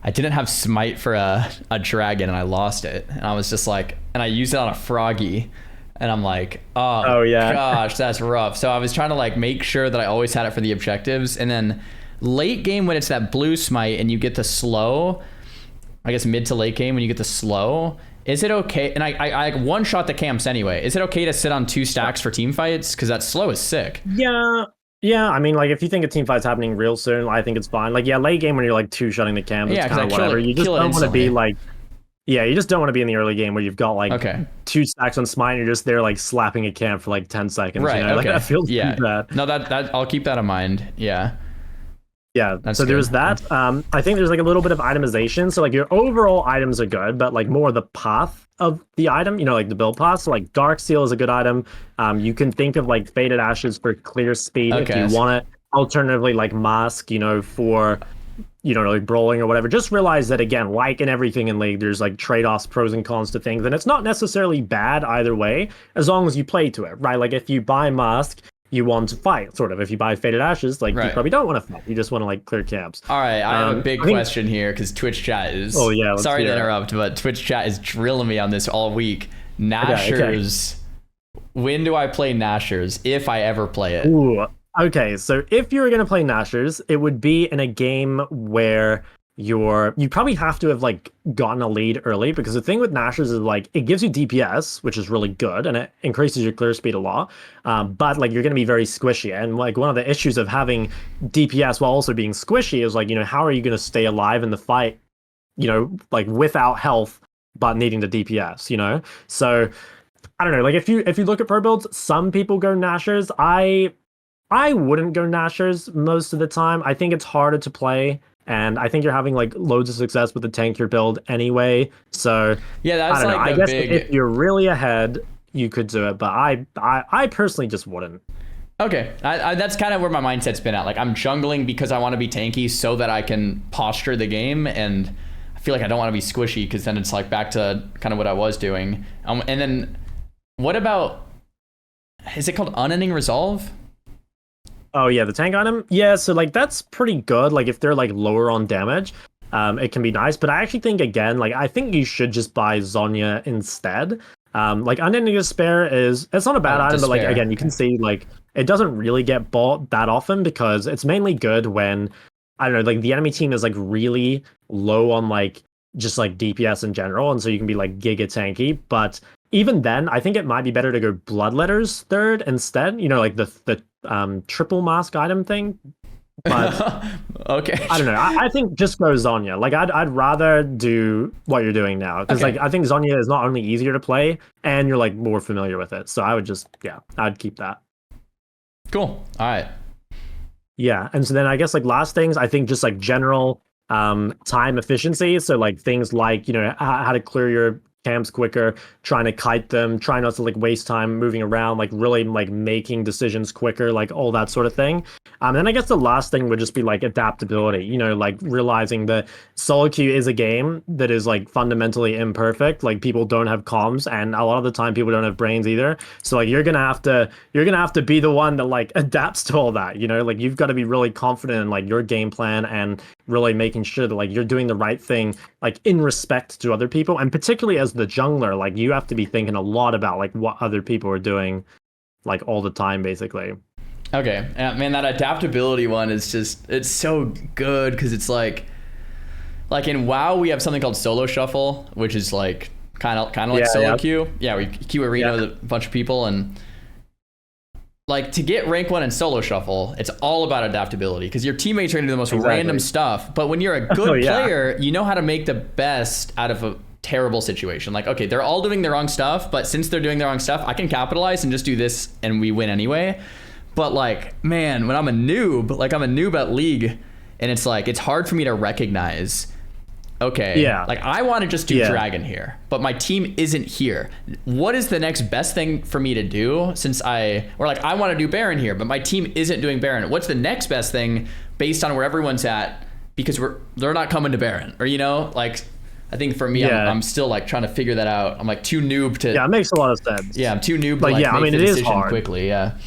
I didn't have Smite for a dragon, and I lost it. And I was just like, and I used it on a froggy, and I'm like, oh yeah, gosh, that's rough. So I was trying to like make sure that I always had it for the objectives. And then late game, when it's that blue Smite and you get the slow, I guess mid to late game when you get the slow, is it okay? And I like one shot the camps anyway. Is it okay to sit on 2 stacks for team fights? Because that slow is sick. Yeah, I mean, like, if you think a team fight's happening real soon, I think it's fine. Like, yeah, late game when you're like 2-shotting the camp, it's kind of whatever. You just don't want to be like, you just don't want to be in the early game where you've got like 2 stacks on Smite and you're just there like slapping a camp for like 10 seconds. Right. You know? Like, that feels pretty bad. No, that I'll keep that in mind. Yeah. Yeah, That's so there's good. that. I think there's like a little bit of itemization. So like your overall items are good, but like more the path of the item, like the build path. So like Dark Seal is a good item. You can think of like Faded Ashes for clear speed if Okay. you want it. Alternatively, like Mask, for like brawling or whatever. Just realize that again, like in everything in League, there's like trade-offs, pros and cons to things, and it's not necessarily bad either way, as long as you play to it, right? Like if you buy Mask, you want to fight, sort of. If you buy Faded Ashes, like you Right. probably don't want to fight. You just want to like clear camps. All right, I have a big I think, question here because Twitch chat oh is. yeah, let's Sorry to hear it. interrupt, but Twitch chat is drilling me on this all week. Nashers. When do I play Nashers? If I ever play it. Ooh, okay. So if you were gonna play Nashers, it would be in a game where you probably have to have like gotten a lead early, because the thing with Nashers is like it gives you DPS, which is really good, and it increases your clear speed a lot. But like you're gonna be very squishy, and like one of the issues of having DPS while also being squishy is like how are you gonna stay alive in the fight, like without health but needing the DPS. So I don't know. Like if you look at pro builds, some people go Nashers. I wouldn't go Nashers most of the time. I think it's harder to play, and I think you're having like loads of success with the tankier build anyway. So Yeah, that's I don't know. like I the guess big. if you're really ahead, you could do it, but I personally just wouldn't. Okay, that's kind of where my mindset's been at. Like I'm jungling because I want to be tanky so that I can posture the game, and I feel like I don't want to be squishy because then it's like back to kind of what I was doing. And then what about, is it called Unending Resolve? Oh yeah, the tank item. Yeah, so like that's pretty good. Like if they're like lower on damage, it can be nice. But I actually think again, like I think you should just buy Zonya instead. Like Unending Despair it's not a bad item, but like Despair. again, you can see like it doesn't really get bought that often because it's mainly good when I don't know, like the enemy team is like really low on like just like DPS in general, and so you can be like giga tanky. But even then, I think it might be better to go Bloodletters third instead. Like the triple mask item thing. But okay, I don't know. I think just go Zonya. Like I'd rather do what you're doing now, because Okay. like I think Zonya is not only easier to play and you're like more familiar with it. So I would just I'd keep that. Cool. All right. Yeah, and so then I guess like last things, I think just like general time efficiency. So like things like how to clear your camps quicker, trying to kite them, try not to like waste time moving around, like really like making decisions quicker, like all that sort of thing. Then I guess the last thing would just be like adaptability, like realizing that solo queue is a game that is like fundamentally imperfect. Like people don't have comms, and a lot of the time people don't have brains either. So like you're gonna have to be the one that like adapts to all that, like you've got to be really confident in like your game plan and really making sure that like you're doing the right thing, like in respect to other people, and particularly as the jungler, like you have to be thinking a lot about like what other people are doing like all the time basically. Okay, man, that adaptability one is just, it's so good because it's like in WoW we have something called solo shuffle, which is like kind of like solo queue. Yeah, we queue arena with a bunch of people, and like to get rank 1 in solo shuffle, it's all about adaptability because your teammates are gonna do the most random stuff. But when you're a good player, you know how to make the best out of a terrible situation. Like, okay, they're all doing the wrong stuff, but since they're doing the wrong stuff, I can capitalize and just do this and we win anyway. But like, man, when I'm a noob at League, and it's like, it's hard for me to recognize, okay, like I want to just do Dragon here, but my team isn't here. What is the next best thing for me to do or like I want to do Baron here, but my team isn't doing Baron. What's the next best thing based on where everyone's at? Because they're not coming to Baron, or like I think for me, I'm still like trying to figure that out. I'm like too noob to. Yeah, it makes a lot of sense. Yeah, I'm too noob to like make the decision quickly. Yeah.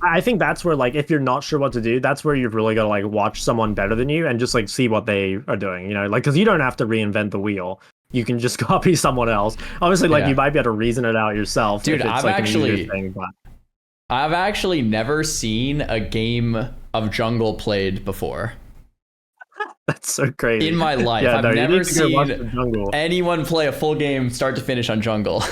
I think that's where like if you're not sure what to do, that's where you've really got to like watch someone better than you and just like see what they are doing, like because you don't have to reinvent the wheel. You can just copy someone else. Obviously, like you might be able to reason it out yourself. Dude, if it's, like, an easier thing, but I've actually never seen a game of jungle played before. That's so crazy. In my life, I've never seen anyone play a full game start to finish on jungle.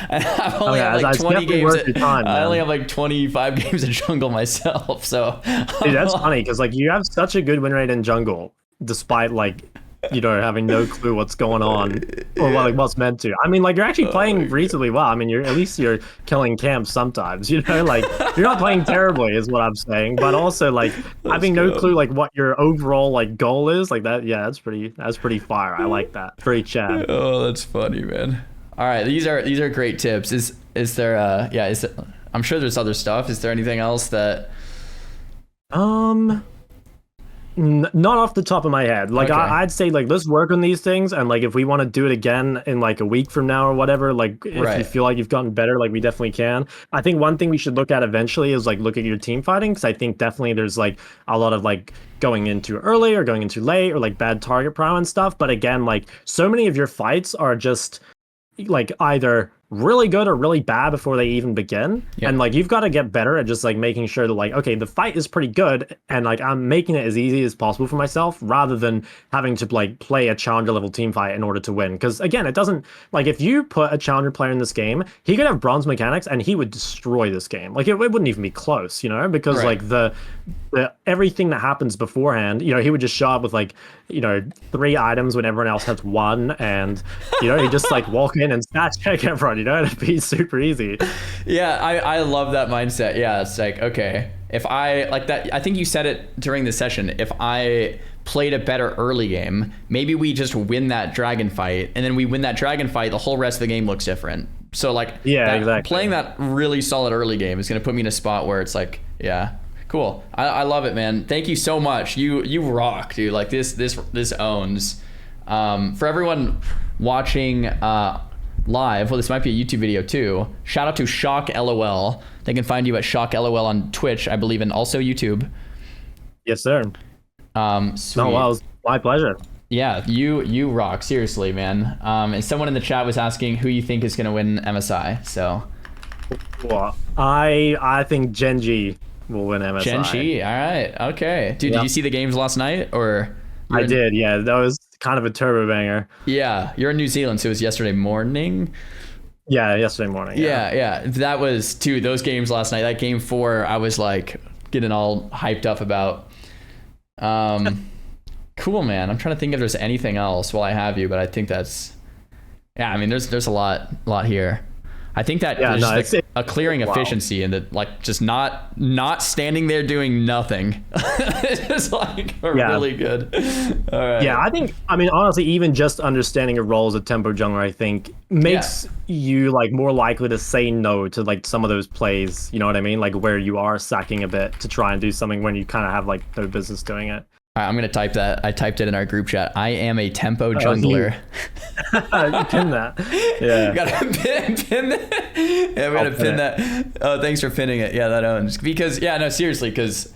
And I've only had like 20 games. I only have like 25 games of jungle myself. So dude, that's funny because like you have such a good win rate in jungle, despite like having no clue what's going on or like what's meant to. I mean, like you're actually playing reasonably well. I mean, at least you're killing camps sometimes, like you're not playing terribly is what I'm saying, but also like having no clue like what your overall like goal is like that. Yeah, that's pretty fire. I like that. Pretty Chad. Oh, that's funny, man. All right, these are great tips. Is there I'm sure there's other stuff. Is there anything else that not off the top of my head. Like Okay. I'd say like let's work on these things, and like if we want to do it again in like a week from now or whatever, like if Right. you feel like you've gotten better, like we definitely can. I think one thing we should look at eventually is like look at your team fighting, because I think definitely there's like a lot of like going in too early or going in too late or like bad target prime and stuff. But again, like so many of your fights are just like either really good or really bad before they even begin. Yep. And like you've got to get better at just like making sure that like, okay, the fight is pretty good and like I'm making it as easy as possible for myself rather than having to like play a challenger level team fight in order to win. Because again, it doesn't like if you put a challenger player in this game, he could have bronze mechanics and he would destroy this game. Like it wouldn't even be close, because Right. like the everything that happens beforehand, he would just show up with like 3 items when everyone else has 1, and he'd just like walk in and stat check everyone, it'd be super easy. Yeah, I love that mindset. Yeah, it's like, okay, if I like that, I think you said it during the session, if I played a better early game, maybe we just win that dragon fight, and then we win that dragon fight, the whole rest of the game looks different. So like, Yeah, exactly. playing that really solid early game is going to put me in a spot where it's like, yeah, cool. I love it, man. Thank you so much. You rock, dude. Like this owns. For everyone watching live, well, this might be a YouTube video too. Shout out to Shok LOL. They can find you at Shok LOL on Twitch, I believe, and also YouTube. Yes, sir. Sweet. No, well, it was my pleasure. Yeah, you rock. Seriously, man. And someone in the chat was asking who you think is going to win MSI. So Well, I think Genji will win MSI. Genji. All right. Okay. Dude, did you see the games last night or? I did, yeah. That was kind of a turbo banger. Yeah, you're in New Zealand, so it was yesterday morning. Yeah, yesterday morning. Yeah. That was those games last night. That game 4, I was like getting all hyped up about. Cool, man. I'm trying to think if there's anything else while I have you, but I think that's. Yeah, I mean, there's a lot here. I think that there's a clearing efficiency and that like just not standing there doing nothing. It's just like really good. All right. Yeah, I mean honestly, even just understanding a role as a tempo jungler, I think makes you like more likely to say no to like some of those plays, you know what I mean? Like where you are sacking a bit to try and do something when you kind of have like no business doing it. All right, I'm gonna type that. I typed it in our group chat. I am a tempo jungler. Pin that. Yeah. Gotta pin that. Yeah, we gotta pin that. Oh, thanks for pinning it. Yeah, that owns. Because seriously, because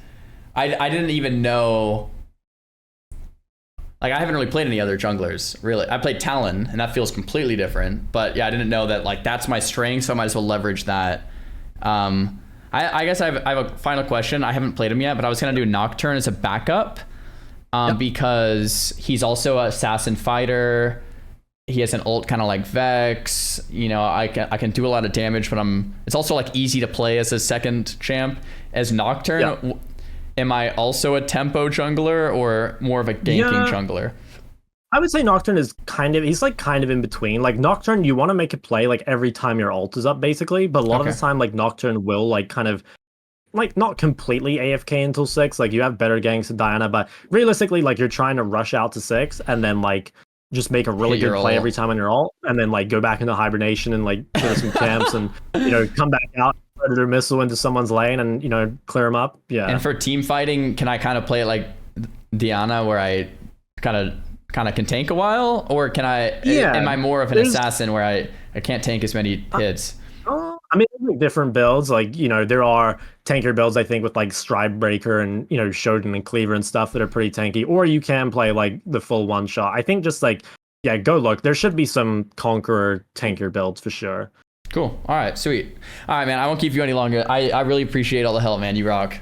I didn't even know. Like I haven't really played any other junglers. Really, I played Talon, and that feels completely different. But yeah, I didn't know that like that's my strength, so I might as well leverage that. I guess I have a final question. I haven't played him yet, but I was gonna do Nocturne as a backup. Because he's also an assassin fighter. He has an ult kind of like Vex. I can do a lot of damage, but it's also like easy to play as a second champ. As Nocturne, am I also a tempo jungler or more of a ganking jungler? I would say Nocturne is he's like kind of in between. Like Nocturne, you want to make a play like every time your ult is up basically, but a lot of the time like Nocturne will like kind of like not completely AFK until 6. Like you have better ganks than Diana, but realistically like you're trying to rush out to 6 and then like just make a really good play every time on your ult and then like go back into hibernation and like kill some camps and come back out, predator missile into someone's lane and clear them up. Yeah. And for team fighting, can I kind of play it like Diana where I kind of can tank a while, or can I am I more of an assassin where I can't tank as many hits? I mean, like different builds, like, there are tanker builds, I think, with like Stride Breaker and, Shodan and Cleaver and stuff that are pretty tanky, or you can play like the full one shot. I think just like, go look. There should be some Conqueror tanker builds for sure. Cool. All right, sweet. All right, man, I won't keep you any longer. I really appreciate all the help, man. You rock.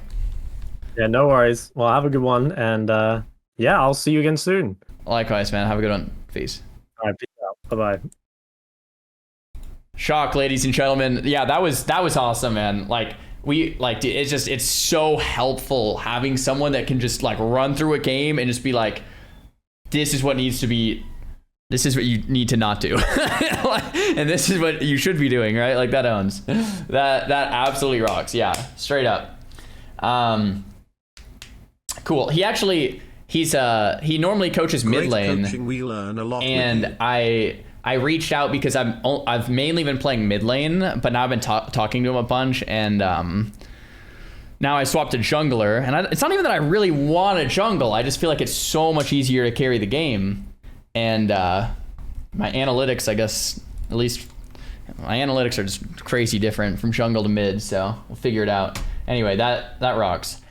Yeah, no worries. Well, have a good one. And I'll see you again soon. Likewise, man. Have a good one. Peace. All right, peace out. Bye-bye. Shok, ladies and gentlemen. Yeah, that was awesome, man. Like it's so helpful having someone that can just like run through a game and just be like this is what needs to be. This is what you need to not do, and this is what you should be doing, right? Like that owns. That absolutely rocks. Yeah, straight up. Cool. He normally coaches mid lane, we learn a lot and I reached out because I've mainly been playing mid lane, but now I've been talking to him a bunch, and now I swapped to jungler, and it's not even that I really want to jungle. I just feel like it's so much easier to carry the game. And my analytics, I guess, at least my analytics are just crazy different from jungle to mid, so we'll figure it out. Anyway, that rocks.